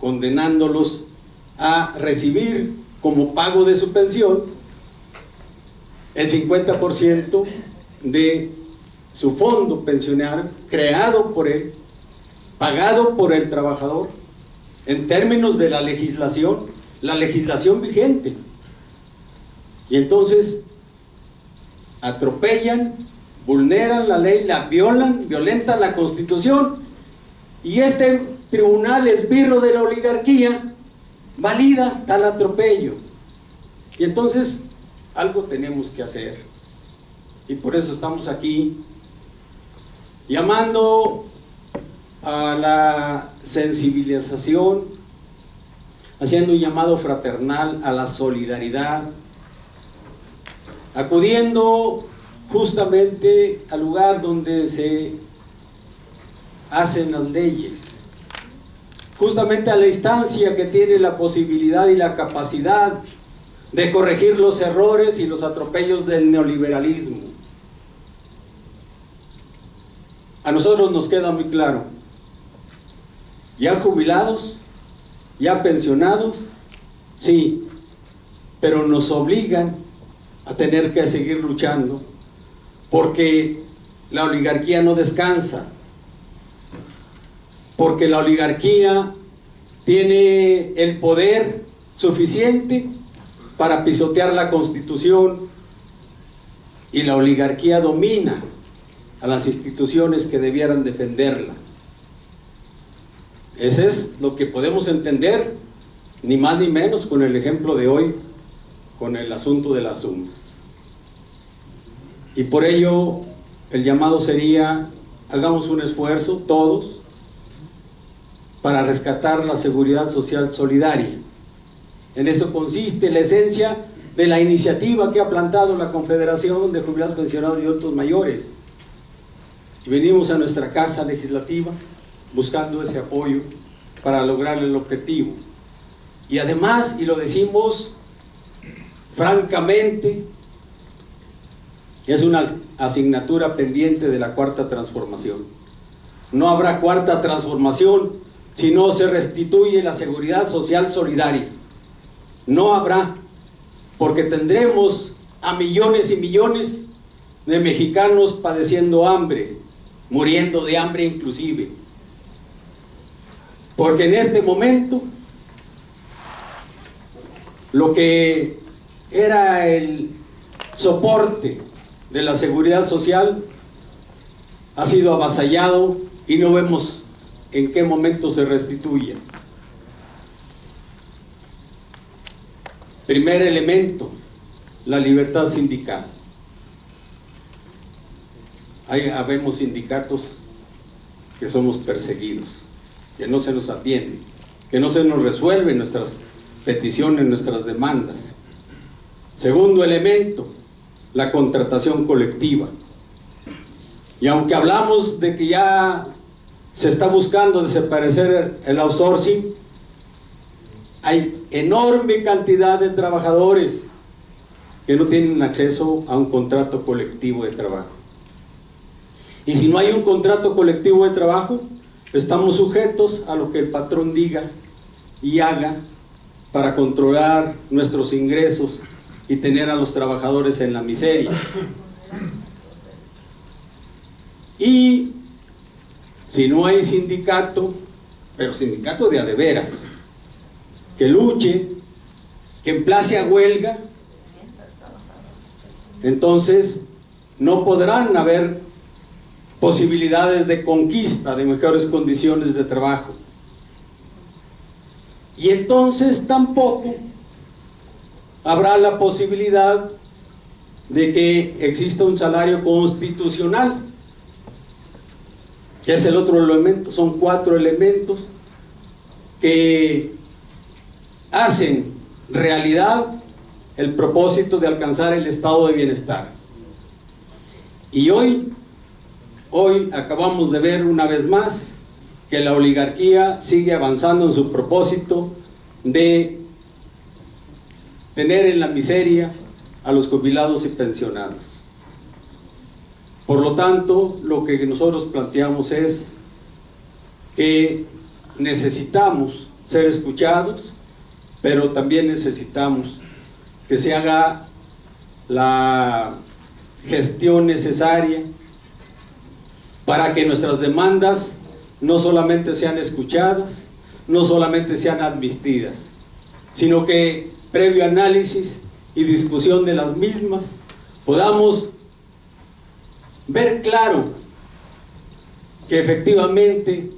condenándolos a recibir como pago de su pensión el 50% de su fondo pensionario creado por él, pagado por el trabajador, en términos de la legislación vigente. Y entonces atropellan, vulneran la ley, la violentan la Constitución, y este tribunal esbirro de la oligarquía valida tal atropello. Y entonces algo tenemos que hacer, y por eso estamos aquí llamando a la sensibilización, haciendo un llamado fraternal a la solidaridad, acudiendo justamente al lugar donde se hacen las leyes, justamente a la instancia que tiene la posibilidad y la capacidad de corregir los errores y los atropellos del neoliberalismo. A nosotros nos queda muy claro: ya jubilados, ya pensionados, sí, pero nos obligan a tener que seguir luchando, porque la oligarquía no descansa, porque la oligarquía tiene el poder suficiente para pisotear la Constitución, y la oligarquía domina a las instituciones que debieran defenderla. Ese es lo que podemos entender, ni más ni menos, con el ejemplo de hoy, con el asunto de las UMAS. Y por ello el llamado sería: hagamos un esfuerzo todos para rescatar la seguridad social solidaria. En eso consiste la esencia de la iniciativa que ha plantado la Confederación de Jubilados, Pensionados y Adultos Mayores. Y venimos a nuestra casa legislativa buscando ese apoyo para lograr el objetivo. Y además, y lo decimos francamente, es una asignatura pendiente de la Cuarta Transformación. No habrá Cuarta Transformación si no se restituye la seguridad social solidaria. No habrá, porque tendremos a millones y millones de mexicanos padeciendo hambre, muriendo de hambre inclusive. Porque en este momento lo que era el soporte de la seguridad social ha sido avasallado y no vemos en qué momento se restituye. Primer elemento, la libertad sindical. Habemos sindicatos que somos perseguidos, que no se nos atiende, que no se nos resuelven nuestras peticiones, nuestras demandas. Segundo elemento, la contratación colectiva. Y aunque hablamos de que ya se está buscando desaparecer el outsourcing, hay enorme cantidad de trabajadores que no tienen acceso a un contrato colectivo de trabajo. Y si no hay un contrato colectivo de trabajo, estamos sujetos a lo que el patrón diga y haga para controlar nuestros ingresos y tener a los trabajadores en la miseria. Y si no hay sindicato, pero sindicato de a de veras, que luche, que emplace a huelga, entonces no podrán haber posibilidades de conquista de mejores condiciones de trabajo. Y entonces tampoco habrá la posibilidad de que exista un salario constitucional, que es el otro elemento. Son 4 elementos que hacen realidad el propósito de alcanzar el estado de bienestar. Y hoy acabamos de ver una vez más que la oligarquía sigue avanzando en su propósito de tener en la miseria a los jubilados y pensionados. Por lo tanto, lo que nosotros planteamos es que necesitamos ser escuchados, pero también necesitamos que se haga la gestión necesaria para que nuestras demandas no solamente sean escuchadas, no solamente sean admitidas, sino que previo análisis y discusión de las mismas podamos ver claro que efectivamente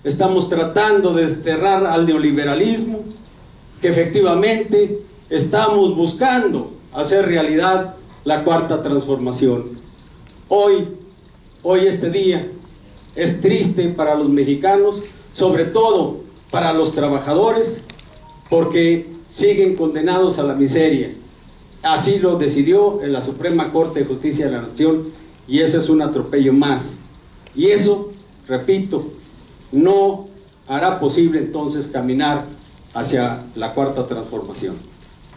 estamos tratando de desterrar al neoliberalismo, que efectivamente estamos buscando hacer realidad la cuarta transformación. Hoy este día es triste para los mexicanos, sobre todo para los trabajadores, porque siguen condenados a la miseria. Así lo decidió en la Suprema Corte de Justicia de la Nación, y ese es un atropello más. Y eso, repito, no hará posible entonces caminar hacia la cuarta transformación.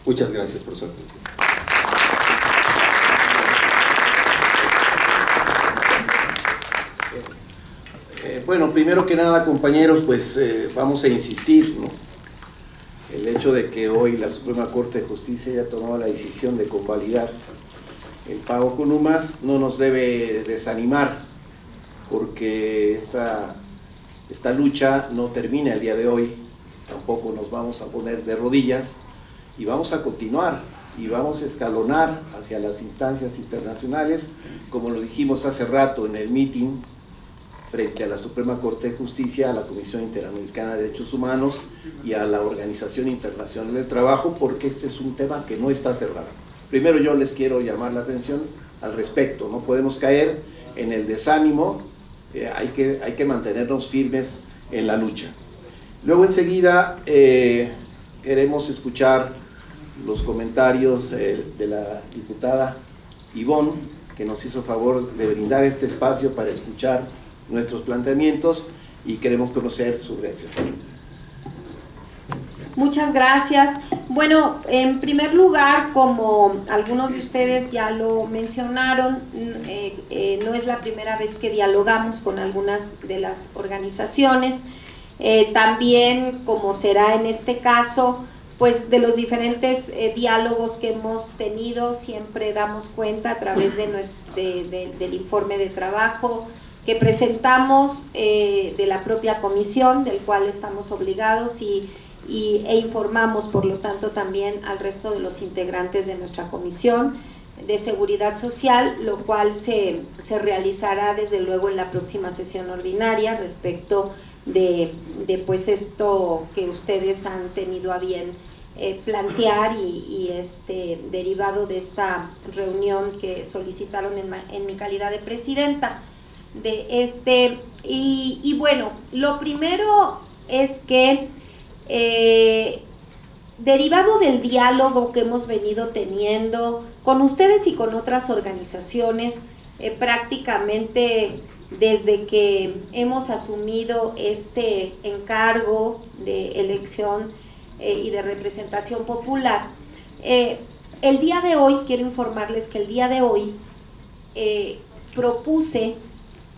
Muchas gracias por su atención. Bueno, primero que nada, compañeros, pues vamos a insistir, ¿no? El hecho de que hoy la Suprema Corte de Justicia haya tomado la decisión de convalidar el pago con UMAS no nos debe desanimar, porque esta lucha no termina el día de hoy. Tampoco nos vamos a poner de rodillas y vamos a continuar y vamos a escalonar hacia las instancias internacionales, como lo dijimos hace rato en el meeting frente a la Suprema Corte de Justicia, a la Comisión Interamericana de Derechos Humanos y a la Organización Internacional del Trabajo, porque este es un tema que no está cerrado. Primero yo les quiero llamar la atención al respecto, no podemos caer en el desánimo, hay que mantenernos firmes en la lucha. Luego enseguida queremos escuchar los comentarios de la diputada Ivonne, que nos hizo favor de brindar este espacio para escuchar nuestros planteamientos y queremos conocer su reacción. Muchas gracias. Bueno, en primer lugar, como algunos de ustedes ya lo mencionaron, no es la primera vez que dialogamos con algunas de las organizaciones. También, como será en este caso, pues de los diferentes diálogos que hemos tenido, siempre damos cuenta a través del informe de trabajo que presentamos de la propia comisión, del cual estamos obligados e informamos, por lo tanto, también al resto de los integrantes de nuestra comisión de Seguridad Social, lo cual se realizará desde luego en la próxima sesión ordinaria respecto de pues esto que ustedes han tenido a bien plantear y derivado de esta reunión que solicitaron en mi calidad de presidenta. Y bueno, lo primero es que Derivado del diálogo que hemos venido teniendo con ustedes y con otras organizaciones, prácticamente desde que hemos asumido este encargo de elección y de representación popular, el día de hoy, quiero informarles que el día de hoy propuse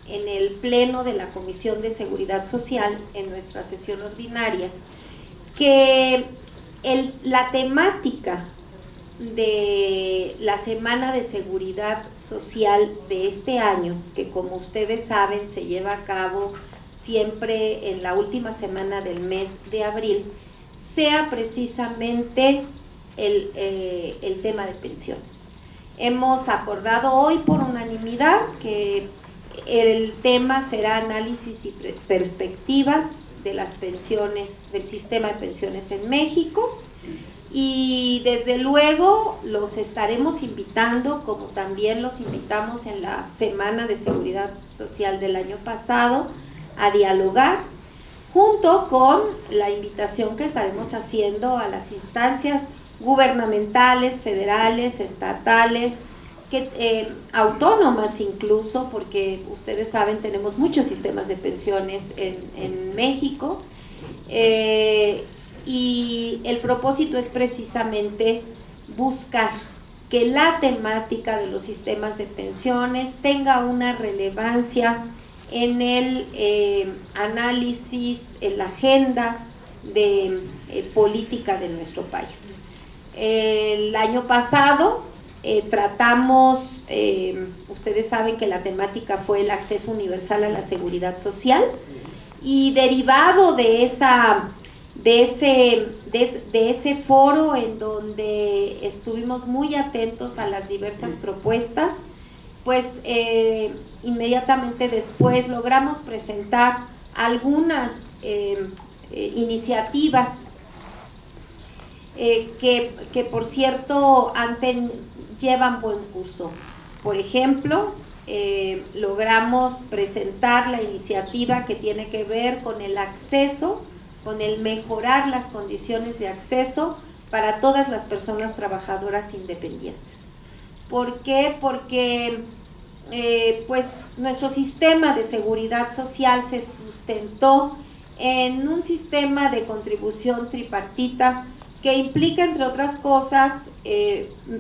en el Pleno de la Comisión de Seguridad Social, en nuestra sesión ordinaria, que la temática de la Semana de Seguridad Social de este año, que como ustedes saben se lleva a cabo siempre en la última semana del mes de abril, sea precisamente el tema de pensiones. Hemos acordado hoy por unanimidad que el tema será análisis y perspectivas de las pensiones, del sistema de pensiones en México, y desde luego los estaremos invitando, como también los invitamos en la Semana de Seguridad Social del año pasado, a dialogar, junto con la invitación que estaremos haciendo a las instancias gubernamentales, federales, estatales, autónomas incluso, porque ustedes saben, tenemos muchos sistemas de pensiones en México, y el propósito es precisamente buscar que la temática de los sistemas de pensiones tenga una relevancia en el análisis, en la agenda de política de nuestro país. El año pasado tratamos, ustedes saben que la temática fue el acceso universal a la seguridad social, y derivado de ese foro en donde estuvimos muy atentos a las diversas propuestas, pues inmediatamente después logramos presentar algunas iniciativas que por cierto llevan buen curso. Por ejemplo, logramos presentar la iniciativa que tiene que ver con el acceso, con el mejorar las condiciones de acceso para todas las personas trabajadoras independientes. ¿Por qué? Porque pues nuestro sistema de seguridad social se sustentó en un sistema de contribución tripartita que implica, entre otras cosas,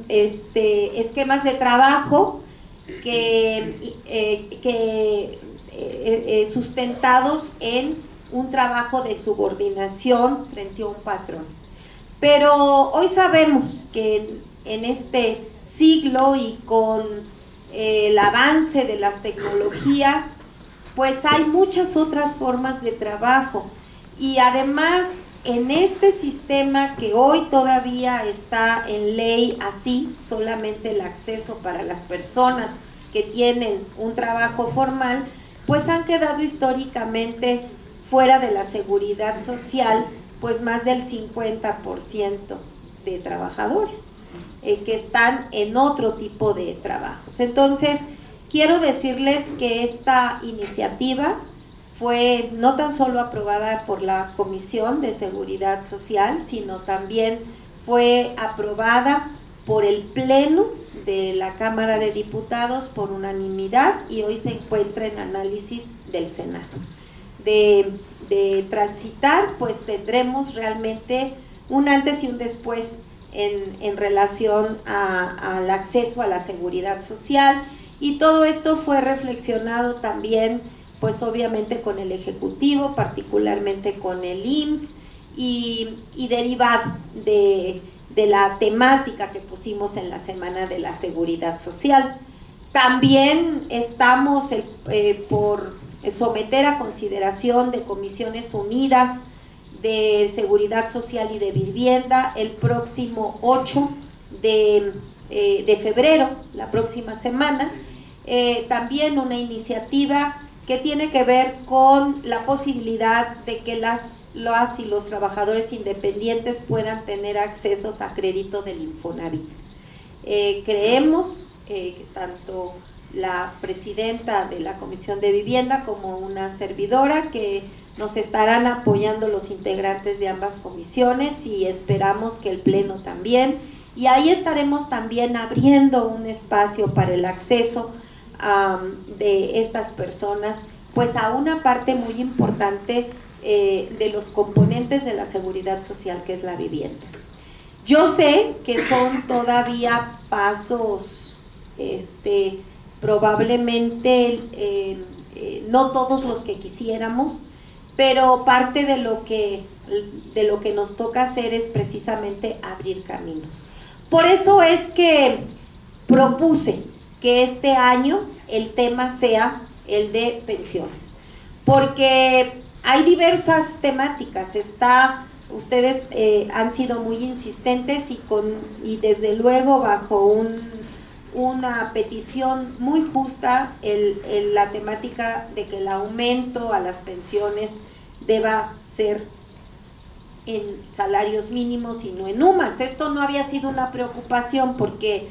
esquemas de trabajo sustentados en un trabajo de subordinación frente a un patrón. Pero hoy sabemos que en este siglo y con el avance de las tecnologías, pues hay muchas otras formas de trabajo, y además en este sistema que hoy todavía está en ley así, solamente el acceso para las personas que tienen un trabajo formal, pues han quedado históricamente fuera de la seguridad social pues más del 50% de trabajadores que están en otro tipo de trabajos. Entonces, quiero decirles que esta iniciativa fue no tan solo aprobada por la Comisión de Seguridad Social, sino también fue aprobada por el Pleno de la Cámara de Diputados por unanimidad, y hoy se encuentra en análisis del Senado. De transitar, pues tendremos realmente un antes y un después en relación al acceso a la seguridad social, y todo esto fue reflexionado también pues obviamente con el Ejecutivo, particularmente con el IMSS, y derivado de la temática que pusimos en la Semana de la Seguridad Social. También estamos por someter a consideración de Comisiones Unidas de Seguridad Social y de Vivienda el próximo 8 de febrero, la próxima semana, también una iniciativa que tiene que ver con la posibilidad de que las y los trabajadores independientes puedan tener accesos a crédito del Infonavit. Creemos que tanto la presidenta de la Comisión de Vivienda como una servidora, que nos estarán apoyando los integrantes de ambas comisiones y esperamos que el Pleno también, y ahí estaremos también abriendo un espacio para el acceso de estas personas pues a una parte muy importante de los componentes de la seguridad social, que es la vivienda. Yo sé que son todavía pasos probablemente no todos los que quisiéramos, pero parte de lo que nos toca hacer es precisamente abrir caminos. Por eso es que propuse que este año el tema sea el de pensiones, porque hay diversas temáticas. Ustedes han sido muy insistentes y desde luego bajo una petición muy justa la temática de que el aumento a las pensiones deba ser en salarios mínimos y no en UMAS. Esto no había sido una preocupación porque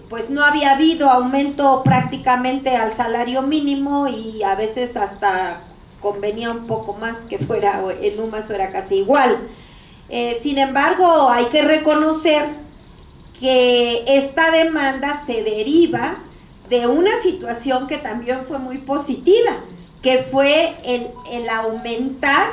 pues no había habido aumento prácticamente al salario mínimo, y a veces hasta convenía un poco más que fuera en UMAS, era casi igual. Sin embargo, hay que reconocer que esta demanda se deriva de una situación que también fue muy positiva, que fue el aumentar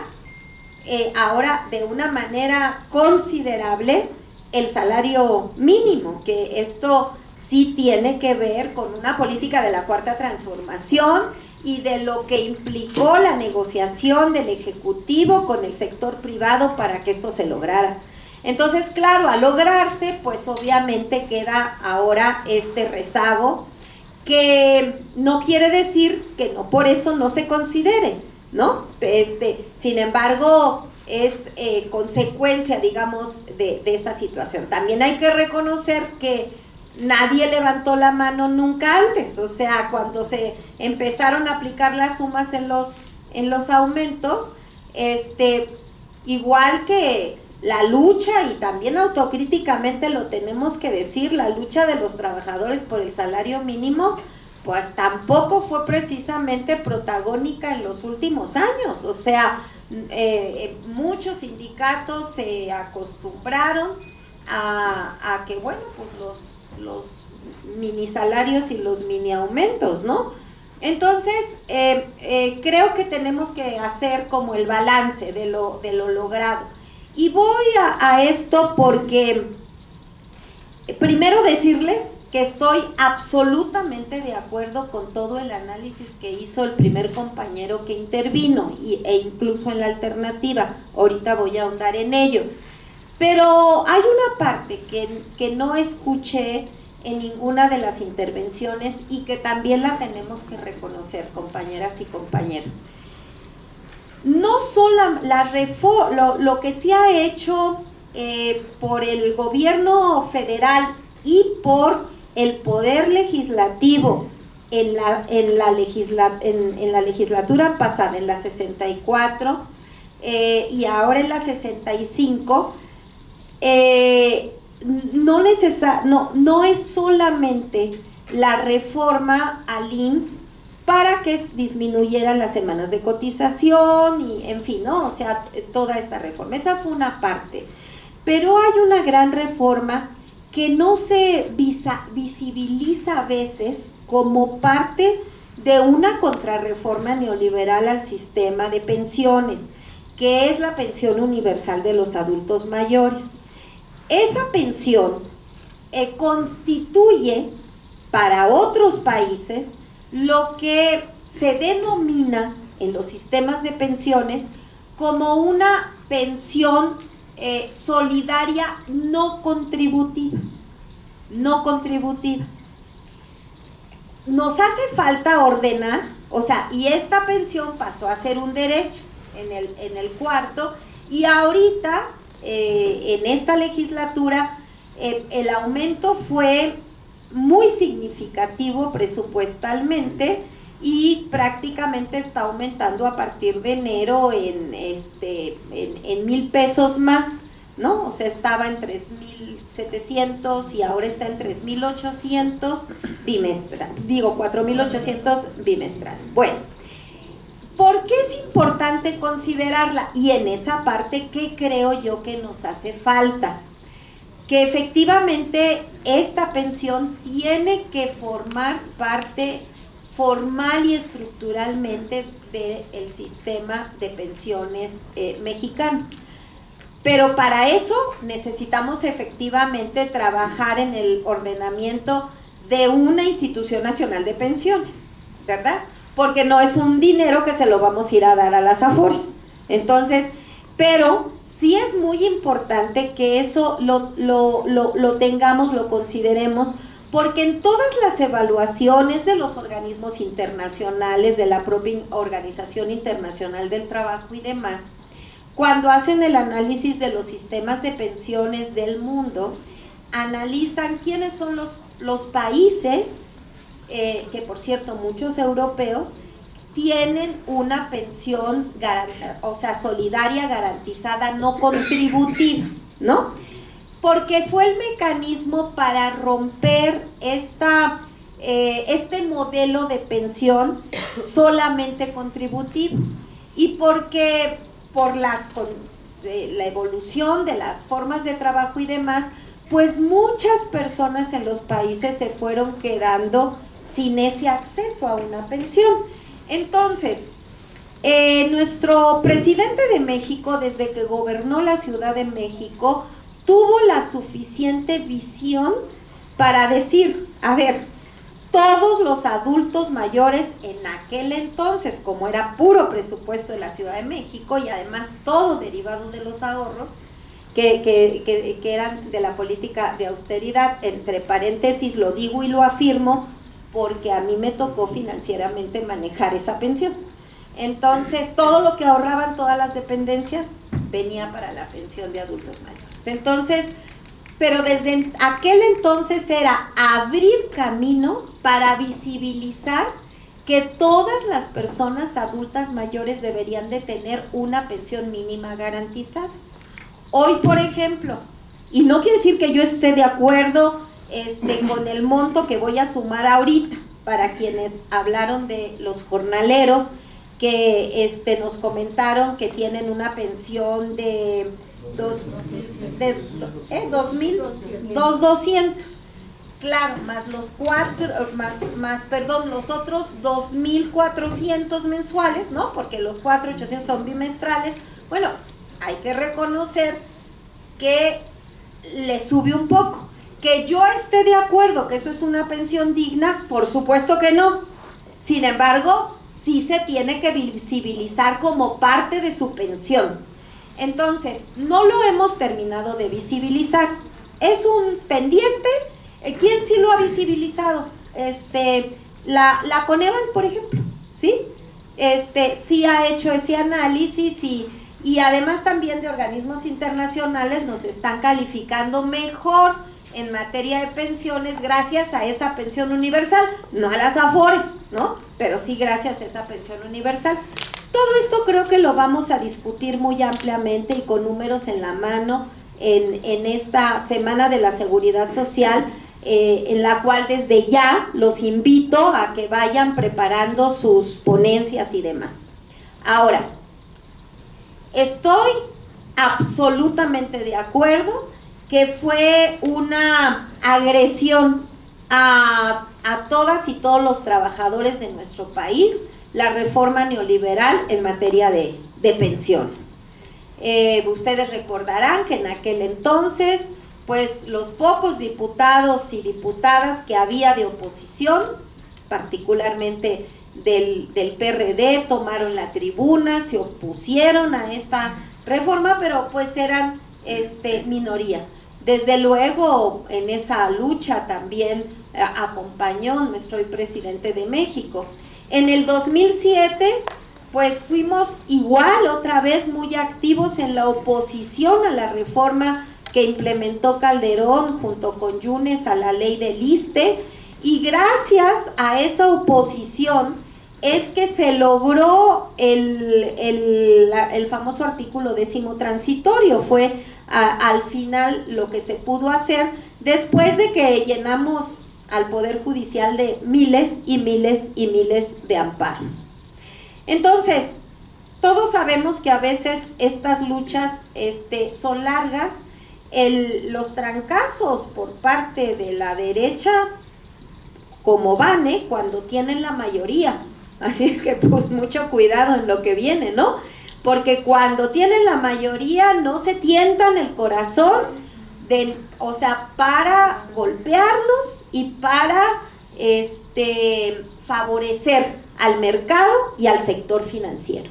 ahora de una manera considerable el salario mínimo, que esto sí tiene que ver con una política de la Cuarta Transformación y de lo que implicó la negociación del Ejecutivo con el sector privado para que esto se lograra. Entonces, claro, al lograrse, pues obviamente queda ahora este rezago, que no quiere decir que no por eso no se considere, ¿no? Sin embargo, es consecuencia, digamos, de esta situación. También hay que reconocer que nadie levantó la mano nunca antes, o sea, cuando se empezaron a aplicar las sumas en los aumentos, igual que la lucha, y también autocríticamente lo tenemos que decir, la lucha de los trabajadores por el salario mínimo, pues tampoco fue precisamente protagónica en los últimos años. O sea, muchos sindicatos se acostumbraron a que, bueno, pues los mini salarios y los mini aumentos, ¿no? Entonces, creo que tenemos que hacer como el balance de lo logrado. Y voy a esto porque, primero decirles que estoy absolutamente de acuerdo con todo el análisis que hizo el primer compañero que intervino, e incluso en la alternativa. Ahorita voy a ahondar en ello. Pero hay una parte que no escuché en ninguna de las intervenciones y que también la tenemos que reconocer, compañeras y compañeros. No solo lo que se ha hecho por el gobierno federal y por el poder legislativo en la legislatura pasada, en la 64 y ahora en la 65, no es solamente la reforma al IMSS para que disminuyeran las semanas de cotización y en fin, ¿no? O sea, toda esta reforma, esa fue una parte, pero hay una gran reforma que no se visibiliza a veces como parte de una contrarreforma neoliberal al sistema de pensiones, que es la pensión universal de los adultos mayores. Esa pensión constituye para otros países lo que se denomina en los sistemas de pensiones como una pensión solidaria no contributiva. Nos hace falta ordenar, o sea, y esta pensión pasó a ser un derecho en el cuarto, y ahorita en esta legislatura el aumento fue muy significativo presupuestalmente y prácticamente está aumentando a partir de enero en 1,000 pesos más ¿no? O sea, estaba en 3.700 y ahora está en 3.800 bimestral, digo 4.800 bimestral. Bueno, ¿por qué es importante considerarla? Y en esa parte, ¿qué creo yo que nos hace falta? Que efectivamente esta pensión tiene que formar parte formal y estructuralmente del sistema de pensiones mexicano. Pero para eso necesitamos efectivamente trabajar en el ordenamiento de una institución nacional de pensiones, ¿verdad? Porque no es un dinero que se lo vamos a ir a dar a las AFORES. Entonces, pero sí es muy importante que eso lo tengamos, lo consideremos, porque en todas las evaluaciones de los organismos internacionales, de la propia Organización Internacional del Trabajo y demás, cuando hacen el análisis de los sistemas de pensiones del mundo, analizan quiénes son los países, que por cierto muchos europeos, tienen una pensión solidaria, garantizada, no contributiva, ¿no? Porque fue el mecanismo para romper este modelo de pensión solamente contributivo, y porque por la evolución de las formas de trabajo y demás, pues muchas personas en los países se fueron quedando sin ese acceso a una pensión. Entonces, nuestro presidente de México, desde que gobernó la Ciudad de México, tuvo la suficiente visión para decir, a ver, todos los adultos mayores en aquel entonces, como era puro presupuesto de la Ciudad de México y además todo derivado de los ahorros que eran de la política de austeridad, entre paréntesis lo digo y lo afirmo porque a mí me tocó financieramente manejar esa pensión. Entonces todo lo que ahorraban todas las dependencias venía para la pensión de adultos mayores. Entonces, pero desde aquel entonces era abrir camino para visibilizar que todas las personas adultas mayores deberían de tener una pensión mínima garantizada. Hoy, por ejemplo, y no quiere decir que yo esté de acuerdo con el monto que voy a sumar ahorita, para quienes hablaron de los jornaleros, que nos comentaron que tienen una pensión de 2,200, claro, más los los otros 2,400 mensuales, ¿no? Porque los 4,800 son bimestrales. Bueno, hay que reconocer que le sube un poco. Que yo esté de acuerdo que eso es una pensión digna, por supuesto que no. Sin embargo, sí se tiene que visibilizar como parte de su pensión. Entonces, no lo hemos terminado de visibilizar. Es un pendiente. ¿Quién sí lo ha visibilizado? La Coneval, por ejemplo, ¿sí? Sí ha hecho ese análisis y además también de organismos internacionales nos están calificando mejor en materia de pensiones gracias a esa pensión universal, no a las AFORES, ¿no? Pero sí gracias a esa pensión universal. Todo esto creo que lo vamos a discutir muy ampliamente y con números en la mano en esta Semana de la Seguridad Social, en la cual desde ya los invito a que vayan preparando sus ponencias y demás. Ahora, estoy absolutamente de acuerdo que fue una agresión a todas y todos los trabajadores de nuestro país la reforma neoliberal en materia de pensiones. Ustedes recordarán que en aquel entonces, pues los pocos diputados y diputadas que había de oposición, particularmente del PRD, tomaron la tribuna, se opusieron a esta reforma, pero pues eran minoría. Desde luego en esa lucha también acompañó nuestro presidente de México. En el 2007 pues fuimos igual otra vez muy activos en la oposición a la reforma que implementó Calderón junto con Yunes a la ley del ISSSTE, y gracias a esa oposición es que se logró el famoso artículo 10º transitorio. Fue al final lo que se pudo hacer después de que llenamos al Poder Judicial de miles y miles y miles de amparos. Entonces, todos sabemos que a veces estas luchas son largas. Los trancazos por parte de la derecha, como van, cuando tienen la mayoría. Así es que pues mucho cuidado en lo que viene, ¿no? Porque cuando tienen la mayoría no se tientan el corazón, para golpearnos y para favorecer al mercado y al sector financiero.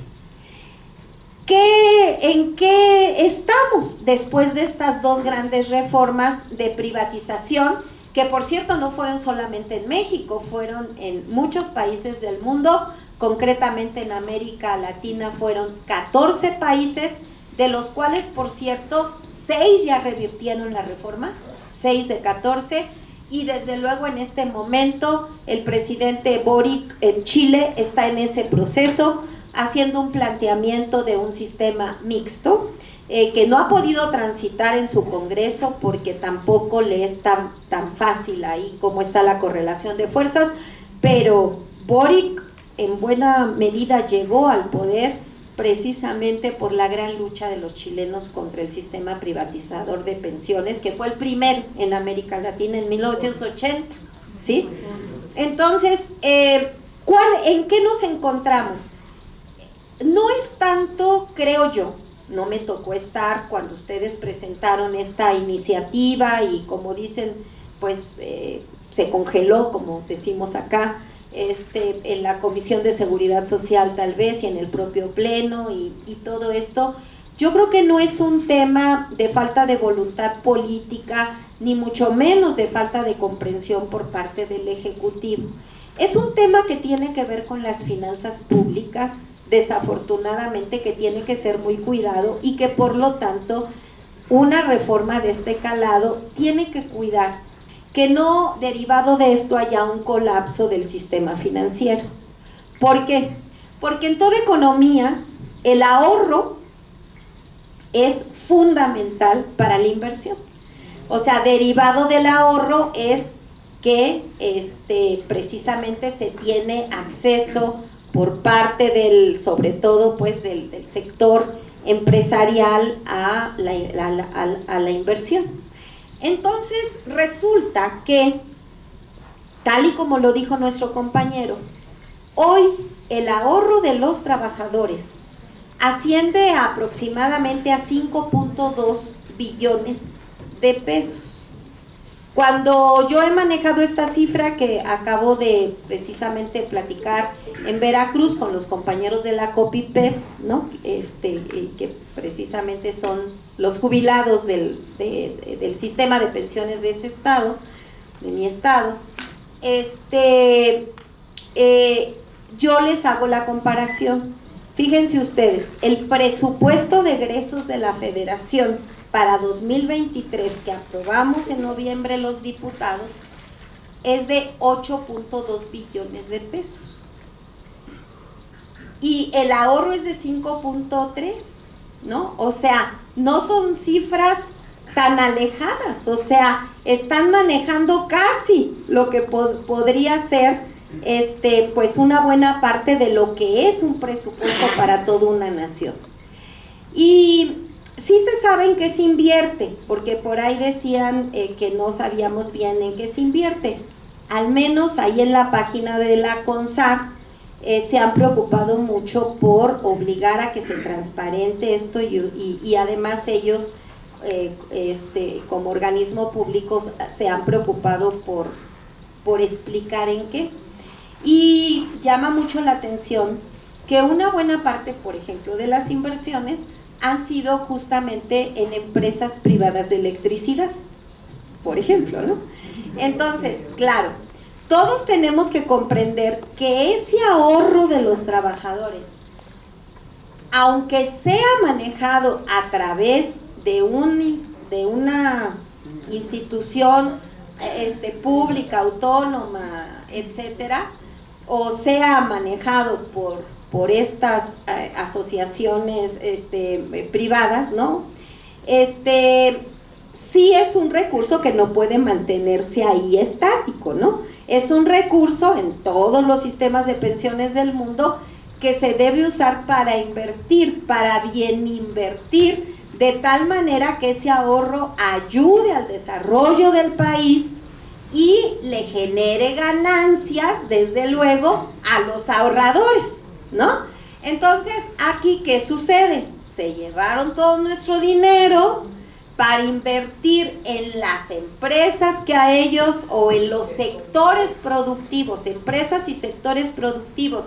¿En qué estamos después de estas dos grandes reformas de privatización? Que por cierto no fueron solamente en México, fueron en muchos países del mundo, concretamente en América Latina fueron 14 países, de los cuales por cierto 6 ya revirtieron la reforma, 6 de 14, y desde luego en este momento el presidente Boric en Chile está en ese proceso, haciendo un planteamiento de un sistema mixto, que no ha podido transitar en su Congreso porque tampoco le es tan fácil ahí como está la correlación de fuerzas, pero Boric en buena medida llegó al poder precisamente por la gran lucha de los chilenos contra el sistema privatizador de pensiones, que fue el primero en América Latina en 1980, ¿sí? Entonces, ¿en qué nos encontramos? No es tanto, creo yo, no me tocó estar cuando ustedes presentaron esta iniciativa y como dicen, pues se congeló, como decimos acá, en la Comisión de Seguridad Social tal vez y en el propio Pleno y todo esto. Yo creo que no es un tema de falta de voluntad política, ni mucho menos de falta de comprensión por parte del Ejecutivo. Es un tema que tiene que ver con las finanzas públicas, desafortunadamente, que tiene que ser muy cuidado y que por lo tanto una reforma de este calado tiene que cuidar que no derivado de esto haya un colapso del sistema financiero. ¿Por qué? Porque en toda economía el ahorro es fundamental para la inversión. O sea, derivado del ahorro es que precisamente se tiene acceso por parte sobre todo pues del sector empresarial a la inversión. Entonces resulta que, tal y como lo dijo nuestro compañero, hoy el ahorro de los trabajadores asciende aproximadamente a 5.2 billones de pesos. Cuando yo he manejado esta cifra que acabo de precisamente platicar en Veracruz con los compañeros de la COPIPED, ¿no? Que precisamente son los jubilados del sistema de pensiones de ese estado, de mi estado, yo les hago la comparación. Fíjense ustedes, el presupuesto de egresos de la Federación para 2023 que aprobamos en noviembre los diputados es de 8.2 billones de pesos y el ahorro es de 5.3, ¿no? O sea, no son cifras tan alejadas, o sea, están manejando casi lo que podría ser pues una buena parte de lo que es un presupuesto para toda una nación. Y sí se sabe en qué se invierte, porque por ahí decían que no sabíamos bien en qué se invierte. Al menos ahí en la página de la CONSAR se han preocupado mucho por obligar a que se transparente esto y además ellos como organismo público se han preocupado por explicar en qué. Y llama mucho la atención que una buena parte, por ejemplo, de las inversiones han sido justamente en empresas privadas de electricidad, por ejemplo, ¿no? Entonces, claro, todos tenemos que comprender que ese ahorro de los trabajadores, aunque sea manejado a través de una institución pública, autónoma, etcétera, o sea manejado por estas asociaciones privadas, ¿no? sí es un recurso que no puede mantenerse ahí estático, ¿no? Es un recurso en todos los sistemas de pensiones del mundo que se debe usar para invertir, para bien invertir, de tal manera que ese ahorro ayude al desarrollo del país y le genere ganancias, desde luego, a los ahorradores, ¿no? Entonces, aquí, ¿qué sucede? Se llevaron todo nuestro dinero para invertir en las empresas que a ellos, o en los sectores productivos, empresas y sectores productivos,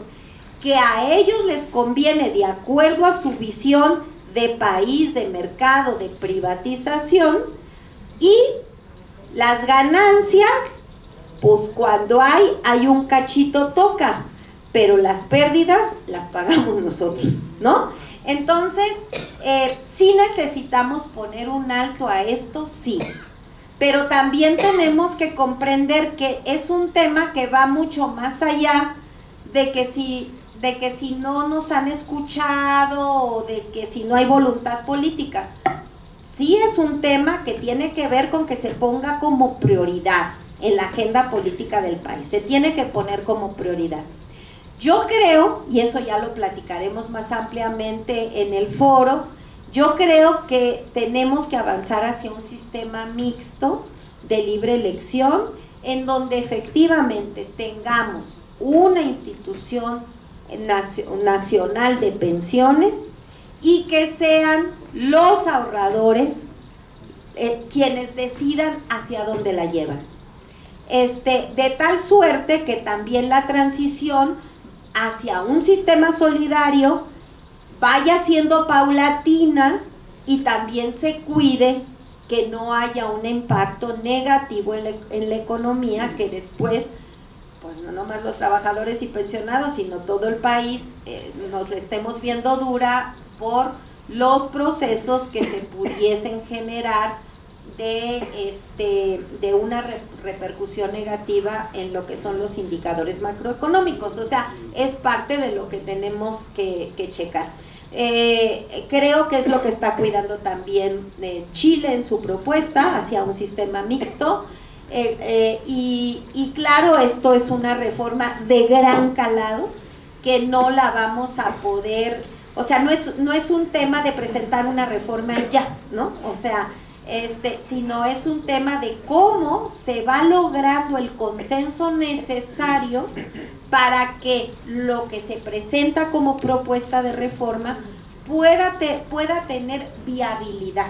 que a ellos les conviene de acuerdo a su visión de país, de mercado, de privatización, y las ganancias, pues cuando hay un cachito toca, pero las pérdidas las pagamos nosotros, ¿no? Entonces, sí necesitamos poner un alto a esto, sí, pero también tenemos que comprender que es un tema que va mucho más allá de que si no nos han escuchado o de que si no hay voluntad política. Sí es un tema que tiene que ver con que se ponga como prioridad en la agenda política del país, se tiene que poner como prioridad. Yo creo, y eso ya lo platicaremos más ampliamente en el foro, yo creo que tenemos que avanzar hacia un sistema mixto de libre elección, en donde efectivamente tengamos una institución nacional de pensiones y que sean los ahorradores quienes decidan hacia dónde la llevan. De tal suerte que también la transición hacia un sistema solidario vaya siendo paulatina y también se cuide que no haya un impacto negativo en la economía, que después, pues no nomás los trabajadores y pensionados, sino todo el país nos la estemos viendo dura por los procesos que se pudiesen generar de una repercusión negativa en lo que son los indicadores macroeconómicos. O sea, es parte de lo que tenemos que checar. Creo que es lo que está cuidando también Chile en su propuesta hacia un sistema mixto. Y claro, esto es una reforma de gran calado que no la vamos a poder, o sea, no es un tema de presentar una reforma y ya, ¿no? O sea, sino es un tema de cómo se va logrando el consenso necesario para que lo que se presenta como propuesta de reforma pueda tener viabilidad.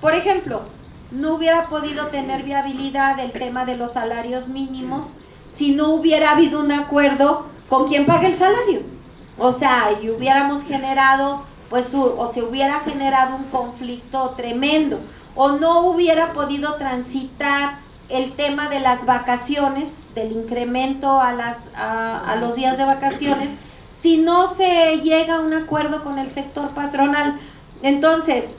Por ejemplo, no hubiera podido tener viabilidad el tema de los salarios mínimos si no hubiera habido un acuerdo con quien pague el salario. O sea, y hubiéramos generado, pues, o se hubiera generado un conflicto tremendo, o no hubiera podido transitar el tema de las vacaciones, del incremento a los días de vacaciones, si no se llega a un acuerdo con el sector patronal. Entonces,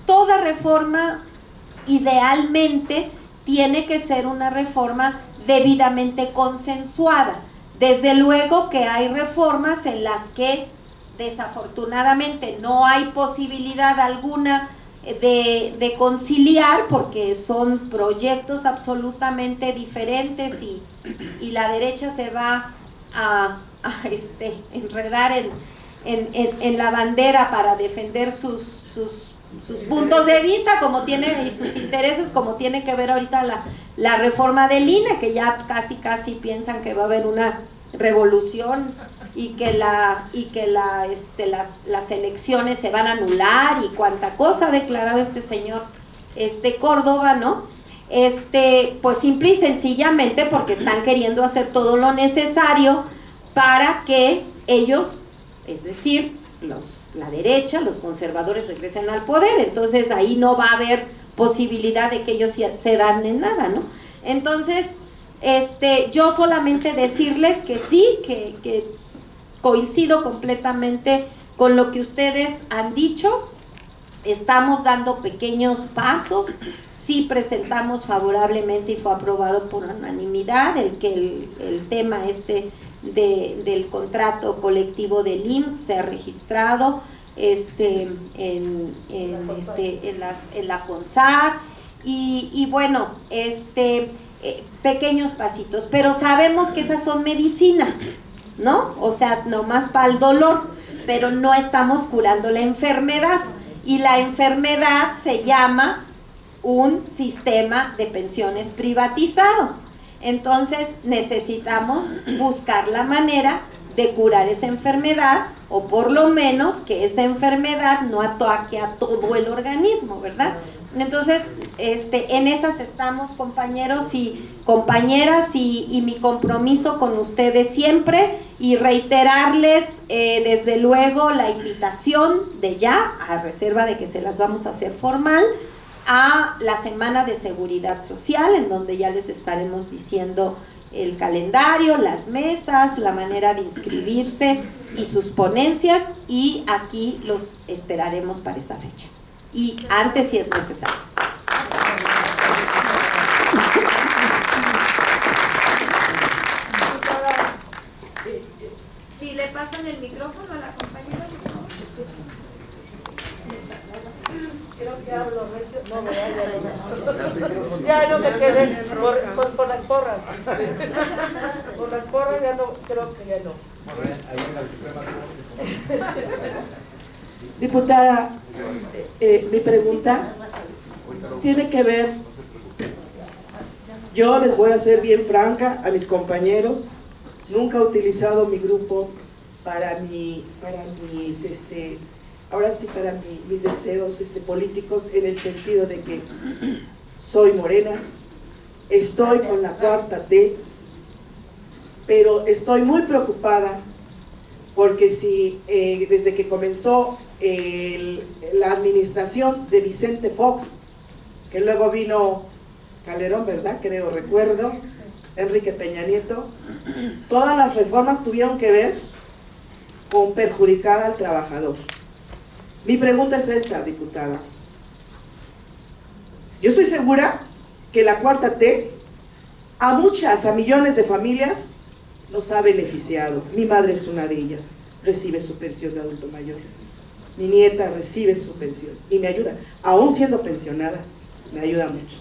toda reforma idealmente tiene que ser una reforma debidamente consensuada. Desde luego que hay reformas en las que desafortunadamente no hay posibilidad alguna de conciliar, porque son proyectos absolutamente diferentes y la derecha se va a enredar en la bandera para defender sus puntos de vista, como tiene, y sus intereses, como tiene que ver ahorita la reforma del INE, que ya casi piensan que va a haber una revolución y que las elecciones se van a anular y cuánta cosa ha declarado este señor Córdoba, ¿no? Pues simple y sencillamente porque están queriendo hacer todo lo necesario para que ellos, es decir, la derecha, los conservadores, regresen al poder. Entonces ahí no va a haber posibilidad de que ellos cedan en nada, ¿no? Entonces, yo solamente decirles que sí, que coincido completamente con lo que ustedes han dicho. Estamos dando pequeños pasos, sí presentamos favorablemente y fue aprobado por unanimidad el tema del contrato colectivo del IMSS se ha registrado, en la CONSAR, y bueno, pequeños pasitos, pero sabemos que esas son medicinas, ¿no? O sea, nomás para el dolor, pero no estamos curando la enfermedad, y la enfermedad se llama un sistema de pensiones privatizado. Entonces necesitamos buscar la manera de curar esa enfermedad, o por lo menos que esa enfermedad no ataque a todo el organismo, ¿verdad? Entonces, en esas estamos, compañeros y compañeras, y mi compromiso con ustedes siempre, y reiterarles desde luego la invitación de ya, a reserva de que se las vamos a hacer formal, a la Semana de Seguridad Social, en donde ya les estaremos diciendo el calendario, las mesas, la manera de inscribirse y sus ponencias, y aquí los esperaremos para esa fecha, y antes si es necesario. Si le pasan el micrófono a la compañera, por favor. Creo que hablo, ya no me quedé por las porras. Por las porras ya no, creo que ya no. Diputada, mi pregunta tiene que ver, yo les voy a ser bien franca a mis compañeros, nunca he utilizado mi grupo para mis ahora sí, para mis deseos políticos, en el sentido de que soy morena, estoy con la 4T, pero estoy muy preocupada porque si desde que comenzó la administración de Vicente Fox, que luego vino Calderón, ¿verdad? Creo, recuerdo, Enrique Peña Nieto, todas las reformas tuvieron que ver con perjudicar al trabajador. Mi pregunta es esta, diputada. Yo estoy segura que la 4T a millones de familias nos ha beneficiado. Mi madre es una de ellas, recibe su pensión de adulto mayor. Mi nieta recibe su pensión y me ayuda, aún siendo pensionada, me ayuda mucho.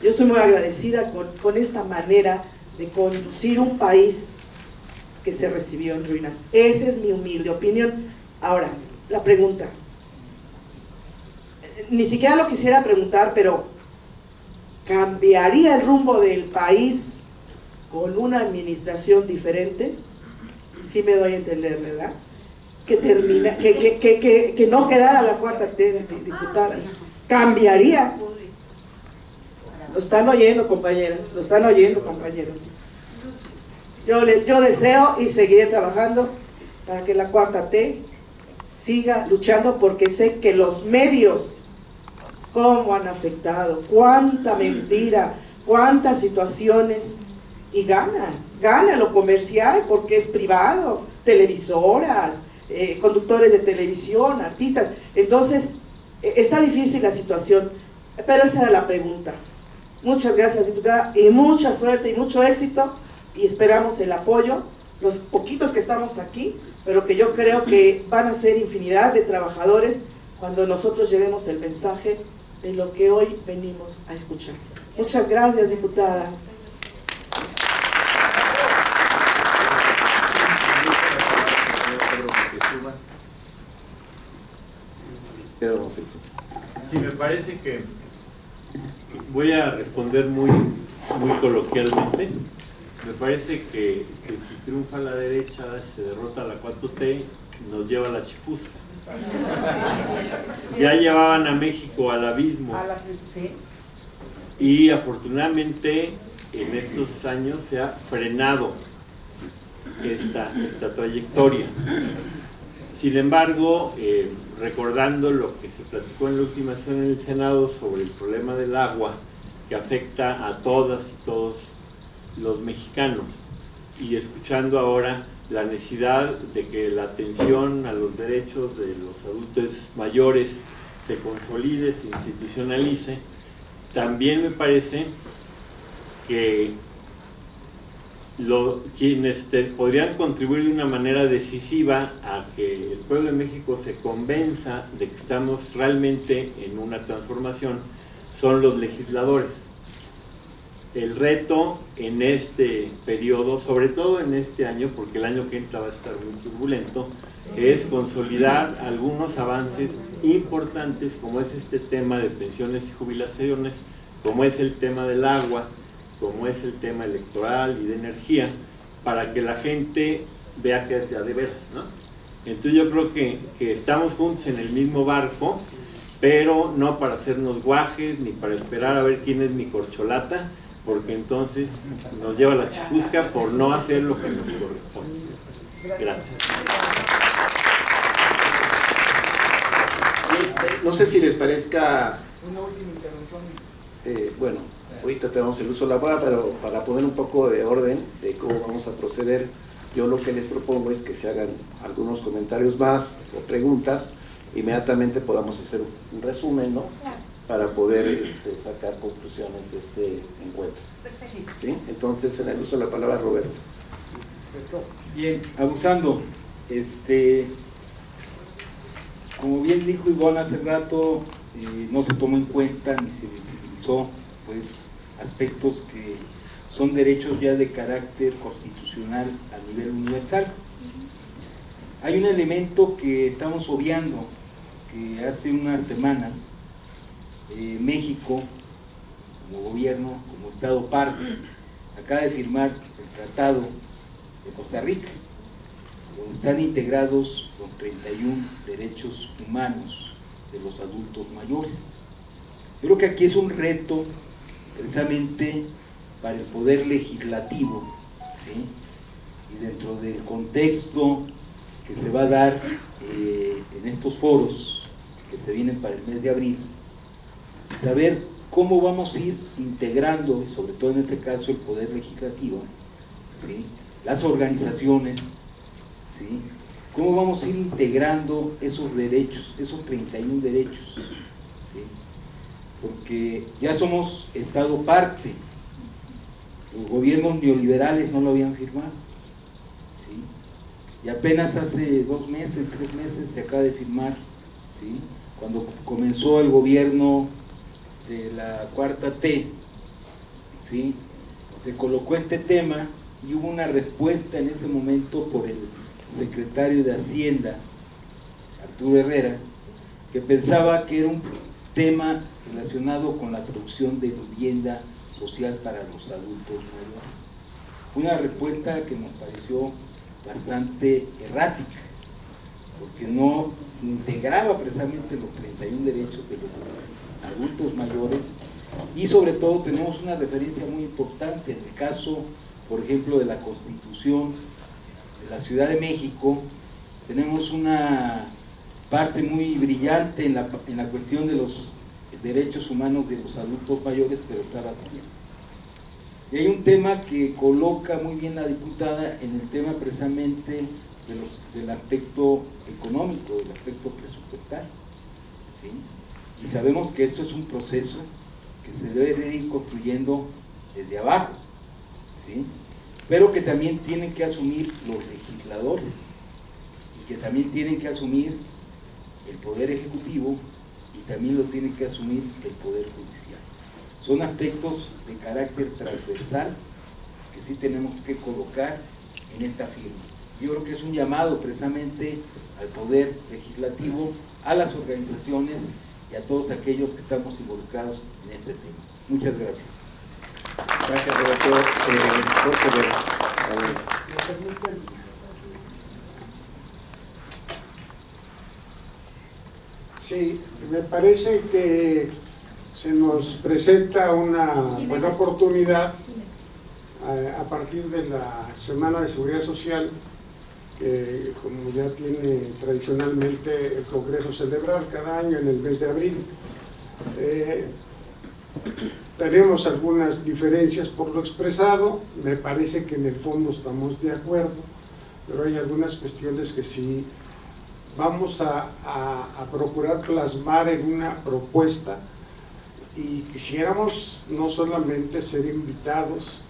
Yo estoy muy agradecida con esta manera de conducir un país que se recibió en ruinas. Esa es mi humilde opinión. Ahora, la pregunta, ni siquiera lo quisiera preguntar, pero ¿cambiaría el rumbo del país con una administración diferente? Sí me doy a entender, ¿verdad? Que no quedara la 4T, diputada. ¿Cambiaría? Lo están oyendo, compañeras, lo están oyendo, compañeros. Yo deseo y seguiré trabajando para que la 4T siga luchando, porque sé que los medios, cómo han afectado, cuánta mentira, cuántas situaciones, y gana lo comercial porque es privado, televisoras, conductores de televisión, artistas. Entonces, está difícil la situación, pero esa era la pregunta. Muchas gracias, diputada, y mucha suerte y mucho éxito, y esperamos el apoyo, los poquitos que estamos aquí, pero que yo creo que van a ser infinidad de trabajadores cuando nosotros llevemos el mensaje de lo que hoy venimos a escuchar. Muchas gracias, diputada. Sí, me parece que voy a responder muy coloquialmente. Me parece que si triunfa la derecha, se derrota la 4T, nos lleva a la chifusca. Ya llevaban a México al abismo. Y afortunadamente en estos años se ha frenado esta trayectoria. Sin embargo, recordando lo que se platicó en la última sesión en el Senado sobre el problema del agua, que afecta a todas y todos los mexicanos, y escuchando ahora la necesidad de que la atención a los derechos de los adultos mayores se consolide, se institucionalice, también me parece que quienes podrían contribuir de una manera decisiva a que el pueblo de México se convenza de que estamos realmente en una transformación son los legisladores. El reto en este periodo, sobre todo en este año, porque el año que entra va a estar muy turbulento, es consolidar algunos avances importantes, como es este tema de pensiones y jubilaciones, como es el tema del agua, como es el tema electoral y de energía, para que la gente vea que es ya de veras, ¿no? Entonces yo creo que estamos juntos en el mismo barco, pero no para hacernos guajes, ni para esperar a ver quién es mi corcholata, porque entonces nos lleva la chifusca por no hacer lo que nos corresponde. Gracias. No sé si les parezca, Una última intervención. bueno, ahorita tenemos el uso de la palabra, pero para poner un poco de orden de cómo vamos a proceder, yo lo que les propongo es que se hagan algunos comentarios más o preguntas, inmediatamente podamos hacer un resumen, ¿no? Para poder sacar conclusiones de este encuentro. ¿Sí? Entonces, en el uso de la palabra, Roberto. Bien, abusando, como bien dijo Ivonne hace rato, no se tomó en cuenta ni se visibilizó pues aspectos que son derechos ya de carácter constitucional a nivel universal. Hay un elemento que estamos obviando, que hace unas semanas México, como gobierno, como Estado parte, acaba de firmar el Tratado de Costa Rica, donde están integrados los 31 derechos humanos de los adultos mayores. Yo creo que aquí es un reto precisamente para el poder legislativo, ¿sí? Y dentro del contexto que se va a dar en estos foros que se vienen para el mes de abril, saber cómo vamos a ir integrando, y sobre todo en este caso el poder legislativo, ¿sí? Las organizaciones, ¿sí? Cómo vamos a ir integrando esos derechos, esos 31 derechos, ¿sí? Porque ya somos Estado parte, los gobiernos neoliberales no lo habían firmado, ¿sí? Y apenas hace 2 meses, 3 meses se acaba de firmar, ¿sí? Cuando comenzó el gobierno de la cuarta T, ¿sí? Se colocó este tema y hubo una respuesta en ese momento por el secretario de Hacienda, Arturo Herrera, que pensaba que era un tema relacionado con la producción de vivienda social para los adultos mayores. Fue una respuesta que nos pareció bastante errática, porque no integraba precisamente los 31 derechos de los adultos mayores, y sobre todo tenemos una referencia muy importante en el caso, por ejemplo, de la Constitución de la Ciudad de México. Tenemos una parte muy brillante en la cuestión de los derechos humanos de los adultos mayores, pero está vacía. Y hay un tema que coloca muy bien la diputada en el tema precisamente del aspecto económico, del aspecto presupuestario, ¿sí? Y sabemos que esto es un proceso que se debe de ir construyendo desde abajo, ¿sí? Pero que también tienen que asumir los legisladores y que también tienen que asumir el Poder Ejecutivo y también lo tiene que asumir el Poder Judicial. Son aspectos de carácter transversal que sí tenemos que colocar en esta firma. Yo creo que es un llamado precisamente al Poder Legislativo, a las organizaciones y a todos aquellos que estamos involucrados en este tema. Muchas gracias. Gracias, Roberto. Jorge, Sí, me parece que se nos presenta una buena oportunidad a partir de la Semana de Seguridad Social, que como ya tiene tradicionalmente el Congreso celebrar cada año en el mes de abril. Tenemos algunas diferencias por lo expresado, me parece que en el fondo estamos de acuerdo, pero hay algunas cuestiones que sí vamos a procurar plasmar en una propuesta, y quisiéramos no solamente ser invitados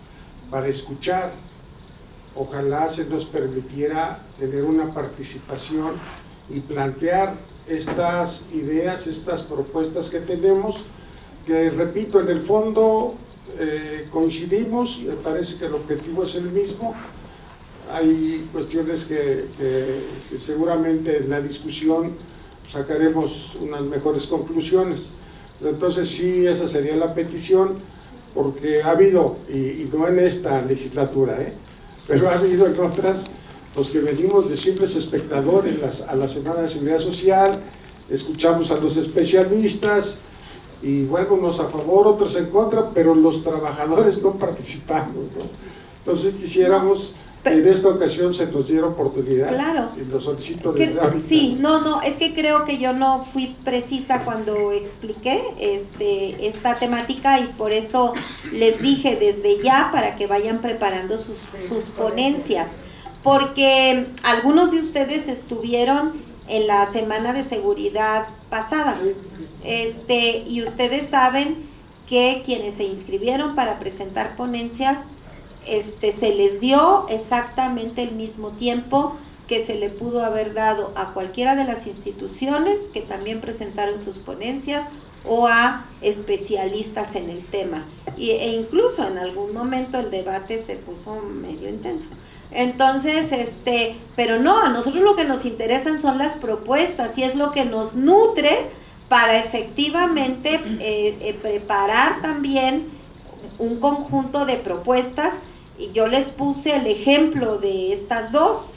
para escuchar ojalá se nos permitiera tener una participación y plantear estas ideas, estas propuestas que tenemos, que repito, en el fondo coincidimos, me parece que el objetivo es el mismo. Hay cuestiones que seguramente en la discusión sacaremos unas mejores conclusiones. Entonces sí, esa sería la petición, porque ha habido, y no en esta legislatura, pero ha habido en otras, los que venimos de simples espectadores a la Semana de Seguridad Social, escuchamos a los especialistas, y bueno, unos a favor, otros en contra, pero los trabajadores no participamos, ¿no? Entonces quisiéramos que en esta ocasión se nos diera oportunidad. Claro. Y lo solicito desde ahorita. Sí, no, es que creo que yo no fui precisa cuando expliqué esta temática, y por eso les dije desde ya para que vayan preparando sus ponencias, porque algunos de ustedes estuvieron en la Semana de Seguridad pasada, y ustedes saben que quienes se inscribieron para presentar ponencias, se les dio exactamente el mismo tiempo que se le pudo haber dado a cualquiera de las instituciones que también presentaron sus ponencias, o a especialistas en el tema, e incluso en algún momento el debate se puso medio intenso. Entonces, pero no, a nosotros lo que nos interesan son las propuestas, y es lo que nos nutre para efectivamente preparar también un conjunto de propuestas. Y yo les puse el ejemplo de estas dos,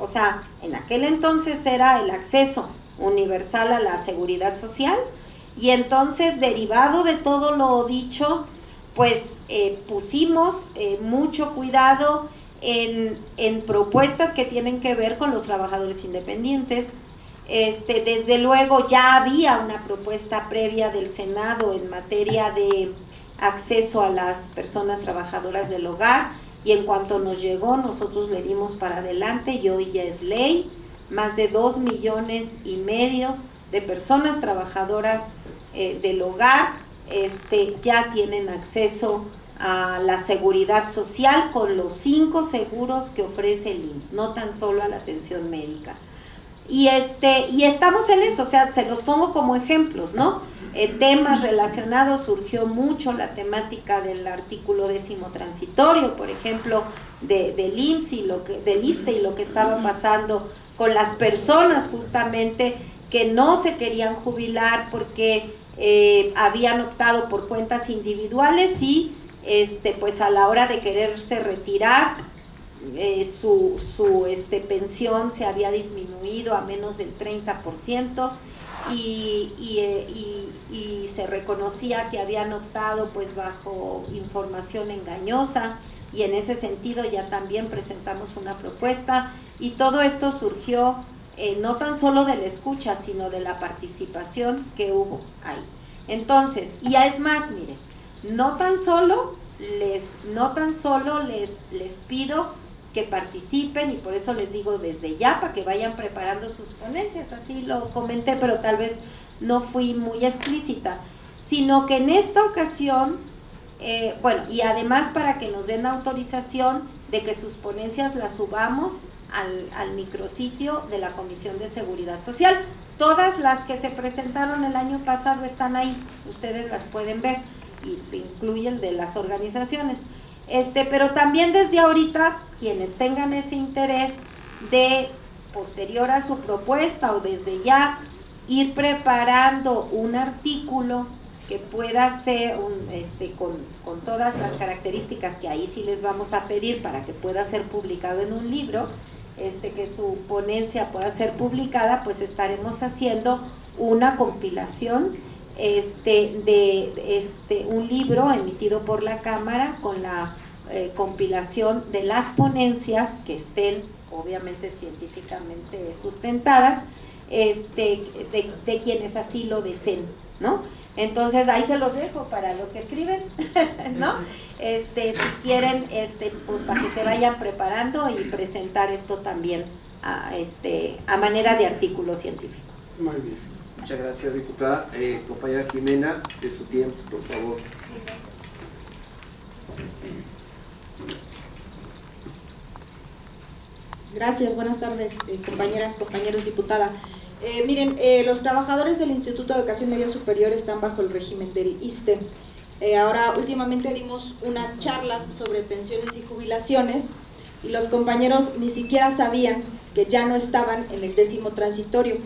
o sea, en aquel entonces era el acceso universal a la seguridad social, y entonces, derivado de todo lo dicho, pues pusimos mucho cuidado en propuestas que tienen que ver con los trabajadores independientes. Desde luego ya había una propuesta previa del Senado en materia de acceso a las personas trabajadoras del hogar, y en cuanto nos llegó nosotros le dimos para adelante, y hoy ya es ley. Más de 2,5 millones de personas trabajadoras del hogar ya tienen acceso a la seguridad social con los 5 seguros que ofrece el IMSS, no tan solo a la atención médica. Y estamos en eso, o sea, se los pongo como ejemplos, ¿no? Temas relacionados, surgió mucho la temática del artículo 10º transitorio, por ejemplo, del IMSS y del ISSSTE, y lo que estaba pasando con las personas justamente que no se querían jubilar porque habían optado por cuentas individuales, y pues a la hora de quererse retirar, su pensión se había disminuido a menos del 30%, y se reconocía que habían optado pues bajo información engañosa, y en ese sentido ya también presentamos una propuesta, y todo esto surgió no tan solo de la escucha, sino de la participación que hubo ahí. Entonces, y es más, miren, no tan solo les pido que participen, y por eso les digo desde ya, para que vayan preparando sus ponencias, así lo comenté, pero tal vez no fui muy explícita, sino que en esta ocasión, y además para que nos den autorización de que sus ponencias las subamos al micrositio de la Comisión de Seguridad Social. Todas las que se presentaron el año pasado están ahí, ustedes las pueden ver, y incluyen de las organizaciones. Pero también desde ahorita, quienes tengan ese interés de, posterior a su propuesta o desde ya, ir preparando un artículo que pueda ser con todas las características que ahí sí les vamos a pedir para que pueda ser publicado en un libro, que su ponencia pueda ser publicada, pues estaremos haciendo una compilación de un libro emitido por la Cámara con la compilación de las ponencias que estén obviamente científicamente sustentadas, de quienes así lo deseen, ¿no? Entonces ahí se los dejo para los que escriben, ¿no? Si quieren, pues para que se vayan preparando y presentar esto también a manera de artículo científico. Muy bien. Muchas gracias, diputada. Compañera Jimena, de SUTIEMS, por favor. Sí, gracias. Gracias, buenas tardes, compañeras, compañeros, diputada. Miren, los trabajadores del Instituto de Educación Media Superior están bajo el régimen del ISSSTE. Ahora, últimamente dimos unas charlas sobre pensiones y jubilaciones y los compañeros ni siquiera sabían que ya no estaban en el 10º transitorio,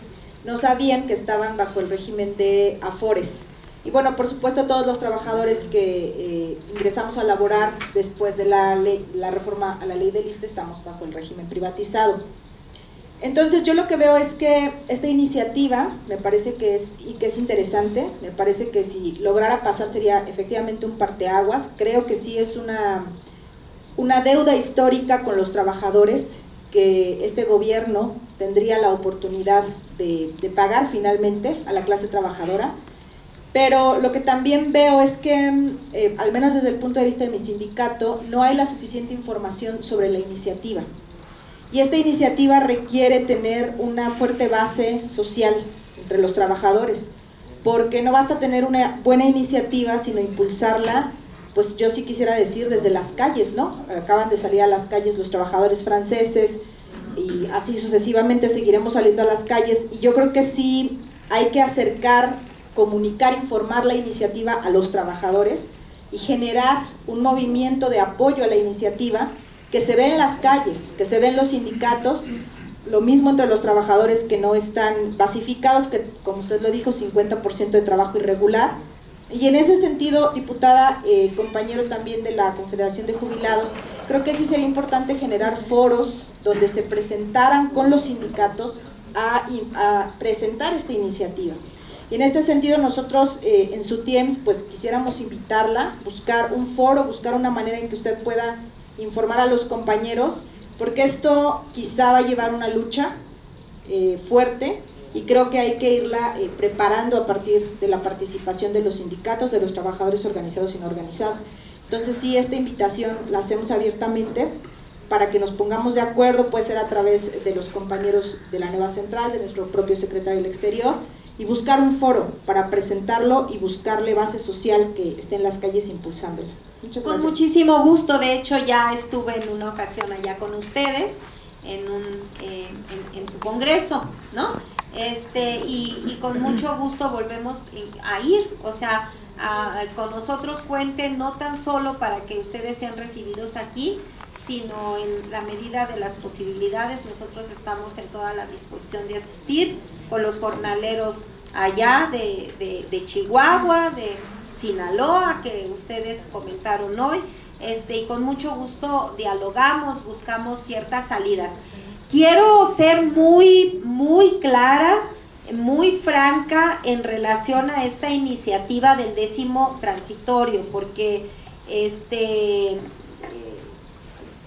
no sabían que estaban bajo el régimen de Afores. Y bueno, por supuesto, todos los trabajadores que ingresamos a laborar después de la reforma a la ley del ISSSTE estamos bajo el régimen privatizado. Entonces yo lo que veo es que esta iniciativa me parece que es interesante, me parece que si lograra pasar sería efectivamente un parteaguas. Creo que sí es una deuda histórica con los trabajadores que este gobierno tendría la oportunidad de pagar finalmente a la clase trabajadora. Pero lo que también veo es que, al menos desde el punto de vista de mi sindicato, no hay la suficiente información sobre la iniciativa. Y esta iniciativa requiere tener una fuerte base social entre los trabajadores, porque no basta tener una buena iniciativa, sino impulsarla, pues yo sí quisiera decir desde las calles, ¿no? Acaban de salir a las calles los trabajadores franceses y así sucesivamente seguiremos saliendo a las calles, y yo creo que sí hay que acercar, comunicar, informar la iniciativa a los trabajadores y generar un movimiento de apoyo a la iniciativa que se ve en las calles, que se ve en los sindicatos, lo mismo entre los trabajadores que no están basificados, que como usted lo dijo, 50% de trabajo irregular. Y en ese sentido, diputada, compañero también de la Confederación de Jubilados, creo que sí sería importante generar foros donde se presentaran con los sindicatos a presentar esta iniciativa. Y en este sentido nosotros en SUTIEMS pues quisiéramos invitarla, buscar un foro, buscar una manera en que usted pueda informar a los compañeros, porque esto quizá va a llevar una lucha fuerte y creo que hay que irla preparando a partir de la participación de los sindicatos, de los trabajadores organizados y no organizados. Entonces sí, esta invitación la hacemos abiertamente para que nos pongamos de acuerdo, puede ser a través de los compañeros de la nueva central, de nuestro propio secretario del Exterior, y buscar un foro para presentarlo y buscarle base social que esté en las calles impulsándolo. Muchas gracias. Con muchísimo gusto, de hecho ya estuve en una ocasión allá con ustedes en su congreso, ¿no? Y con mucho gusto volvemos a ir, o sea, con nosotros cuenten no tan solo para que ustedes sean recibidos aquí, sino en la medida de las posibilidades. Nosotros estamos en toda la disposición de asistir con los jornaleros allá de Chihuahua, de Sinaloa, que ustedes comentaron hoy, y con mucho gusto dialogamos, buscamos ciertas salidas. Quiero ser muy, muy clara, muy franca en relación a esta iniciativa del 10º transitorio, porque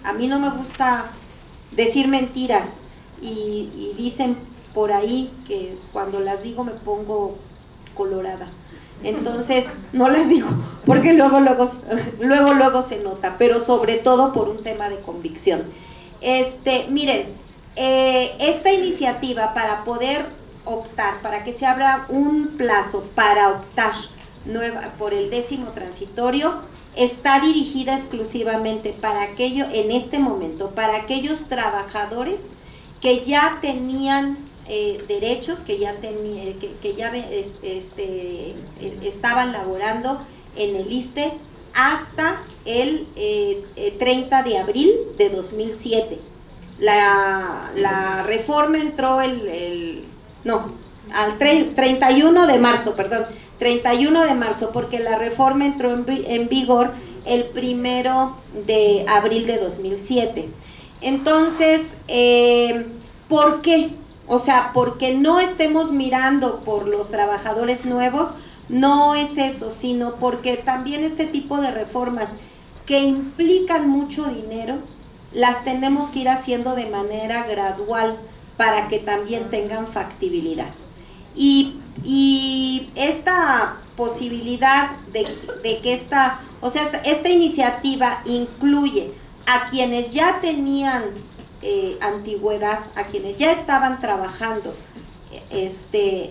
a mí no me gusta decir mentiras y dicen por ahí que cuando las digo me pongo colorada. Entonces no las digo porque luego se nota, pero sobre todo por un tema de convicción. Miren, esta iniciativa para poder optar, para que se abra un plazo para optar por el 10º transitorio, está dirigida exclusivamente para en este momento, para aquellos trabajadores que ya tenían derechos, que ya estaban laborando en el ISSSTE hasta el 30 de abril de 2007. La reforma entró al 31 de marzo, perdón, 31 de marzo, porque la reforma entró en vigor el 1 de abril de 2007. Entonces, ¿por qué? O sea, porque no estemos mirando por los trabajadores nuevos, no es eso, sino porque también este tipo de reformas que implican mucho dinero, las tenemos que ir haciendo de manera gradual para que también tengan factibilidad. Y esta posibilidad de que esta iniciativa incluye a quienes ya tenían antigüedad, a quienes ya estaban trabajando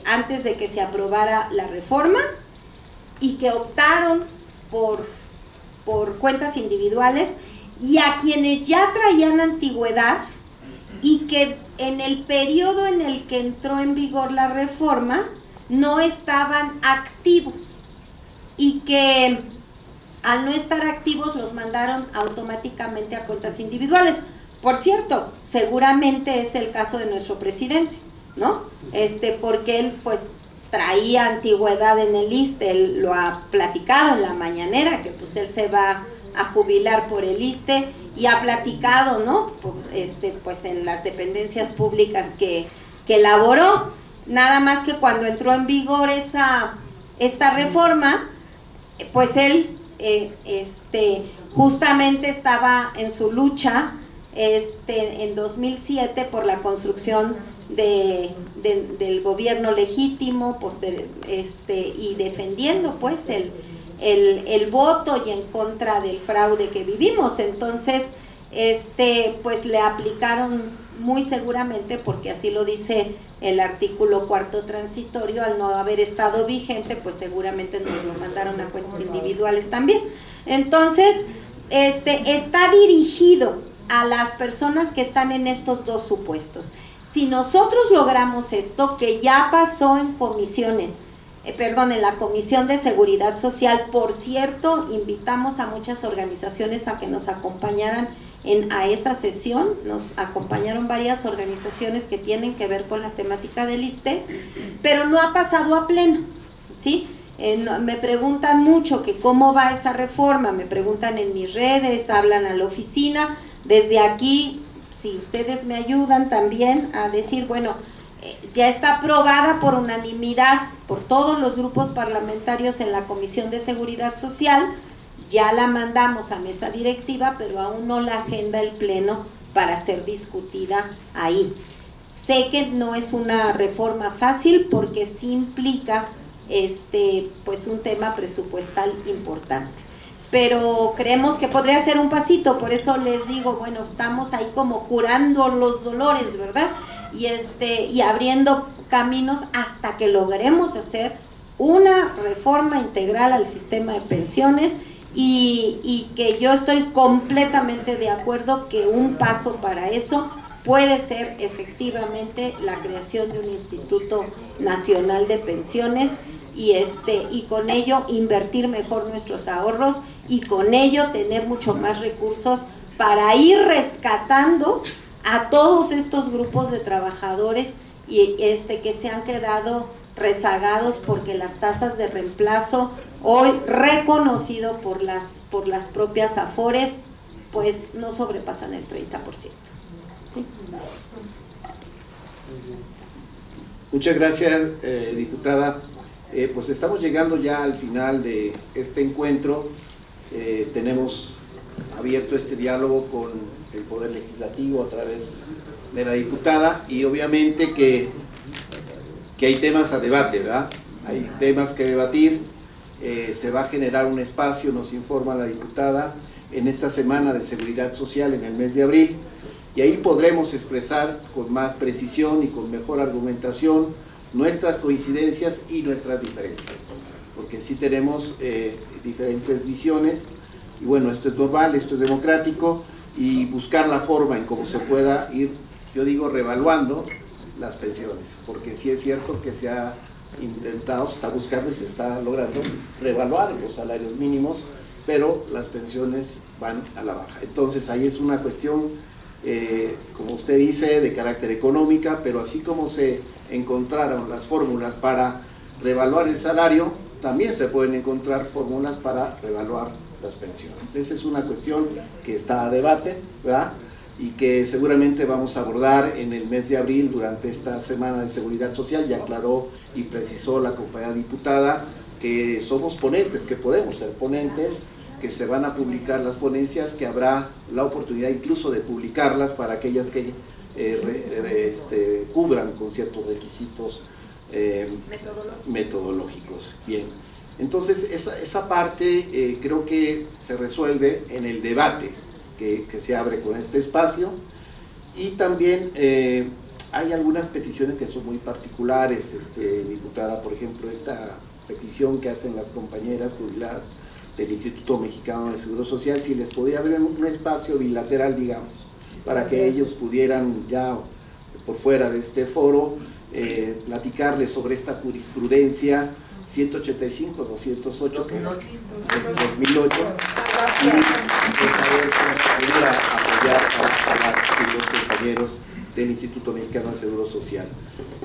antes de que se aprobara la reforma y que optaron por cuentas individuales, y a quienes ya traían antigüedad que en el periodo en el que entró en vigor la reforma no estaban activos y que al no estar activos los mandaron automáticamente a cuentas individuales. Por cierto, seguramente es el caso de nuestro presidente, ¿no? Porque él pues traía antigüedad en el ISSSTE, él lo ha platicado en la mañanera, que pues él se va a jubilar por el ISSSTE, y ha platicado, ¿no? Pues en las dependencias públicas que elaboró, nada más que cuando entró en vigor esta reforma, pues él justamente estaba en su lucha en 2007 por la construcción del gobierno legítimo, y defendiendo pues el voto y en contra del fraude que vivimos. Entonces pues le aplicaron muy seguramente, porque así lo dice el artículo 4º transitorio, al no haber estado vigente, pues seguramente nos lo mandaron a cuentas individuales también. Entonces está dirigido a las personas que están en estos dos supuestos. Si nosotros logramos esto, que ya pasó en comisiones, en la Comisión de Seguridad Social, por cierto, invitamos a muchas organizaciones a que nos acompañaran a esa sesión, nos acompañaron varias organizaciones que tienen que ver con la temática del ISSSTE, pero no ha pasado a pleno, ¿sí? Me preguntan mucho que cómo va esa reforma, me preguntan en mis redes, hablan a la oficina. Desde aquí, si ustedes me ayudan también a decir, bueno, ya está aprobada por unanimidad por todos los grupos parlamentarios en la Comisión de Seguridad Social, ya la mandamos a mesa directiva, pero aún no la agenda el Pleno para ser discutida ahí. Sé que no es una reforma fácil porque sí implica pues un tema presupuestal importante, pero creemos que podría ser un pasito. Por eso les digo, bueno, estamos ahí como curando los dolores, ¿verdad? Y abriendo caminos hasta que logremos hacer una reforma integral al sistema de pensiones, y que yo estoy completamente de acuerdo que un paso para eso puede ser efectivamente la creación de un Instituto Nacional de Pensiones, y con ello invertir mejor nuestros ahorros, y con ello tener mucho más recursos para ir rescatando a todos estos grupos de trabajadores que se han quedado rezagados, porque las tasas de reemplazo, hoy reconocido por las propias AFORES, pues no sobrepasan el 30%. ¿Sí? Muchas gracias, diputada. Pues estamos llegando ya al final de este encuentro. Tenemos abierto este diálogo con el Poder Legislativo a través de la diputada, y obviamente que hay temas a debate, ¿verdad? Hay temas que debatir. Se va a generar un espacio, nos informa la diputada, en esta semana de Seguridad Social en el mes de abril, y ahí podremos expresar con más precisión y con mejor argumentación nuestras coincidencias y nuestras diferencias, porque sí tenemos diferentes visiones, y bueno, esto es normal, esto es democrático, y buscar la forma en cómo se pueda ir, yo digo, revaluando las pensiones, porque sí es cierto que se ha intentado, se está buscando y se está logrando revaluar los salarios mínimos, pero las pensiones van a la baja. Entonces ahí es una cuestión, como usted dice, de carácter económica, pero así como se encontraron las fórmulas para revaluar el salario, también se pueden encontrar fórmulas para revaluar las pensiones. Esa es una cuestión que está a debate, ¿verdad? Y que seguramente vamos a abordar en el mes de abril durante esta semana de Seguridad Social. Ya aclaró y precisó la compañera diputada que somos ponentes, que podemos ser ponentes, que se van a publicar las ponencias, que habrá la oportunidad incluso de publicarlas para aquellas que cubran con ciertos requisitos metodológicos. Bien, entonces esa parte creo que se resuelve en el debate que se abre con este espacio, y también hay algunas peticiones que son muy particulares, diputada, por ejemplo, esta petición que hacen las compañeras jubiladas del Instituto Mexicano de Seguro Social, si les podría abrir un espacio bilateral, digamos, para que ellos pudieran ya por fuera de este foro, platicarles sobre esta jurisprudencia 185-208 que es de 2008 y esta vez nos ayuda a apoyar a los compañeros del Instituto Mexicano del Seguro Social.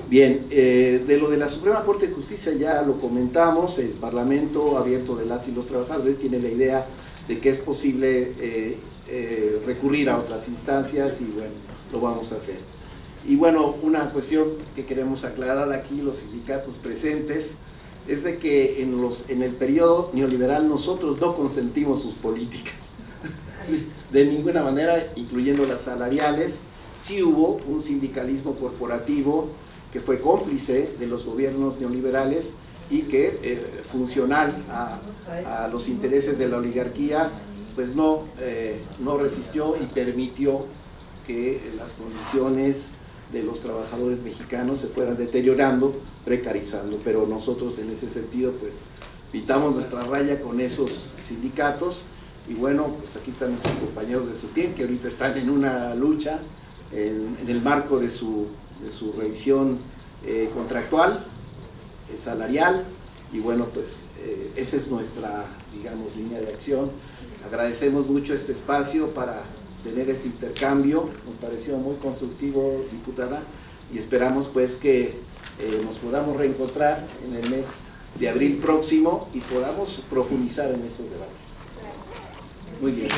Bien, de lo de la Suprema Corte de Justicia ya lo comentamos. El Parlamento abierto de las y los trabajadores tiene la idea de que es posible recurrir a otras instancias y bueno, lo vamos a hacer. Y bueno, una cuestión que queremos aclarar aquí los sindicatos presentes es de que en el periodo neoliberal nosotros no consentimos sus políticas de ninguna manera, incluyendo las salariales. Sí hubo un sindicalismo corporativo que fue cómplice de los gobiernos neoliberales y que funcional a los intereses de la oligarquía, pues no resistió y permitió que las condiciones de los trabajadores mexicanos se fueran deteriorando, precarizando, pero nosotros en ese sentido pues pintamos nuestra raya con esos sindicatos y bueno, pues aquí están nuestros compañeros de SUTIEM que ahorita están en una lucha en el marco de su revisión contractual, salarial y bueno, pues esa es nuestra, digamos, línea de acción. Agradecemos mucho este espacio para tener este intercambio, nos pareció muy constructivo, diputada, y esperamos pues que nos podamos reencontrar en el mes de abril próximo y podamos profundizar en esos debates. Muy bien.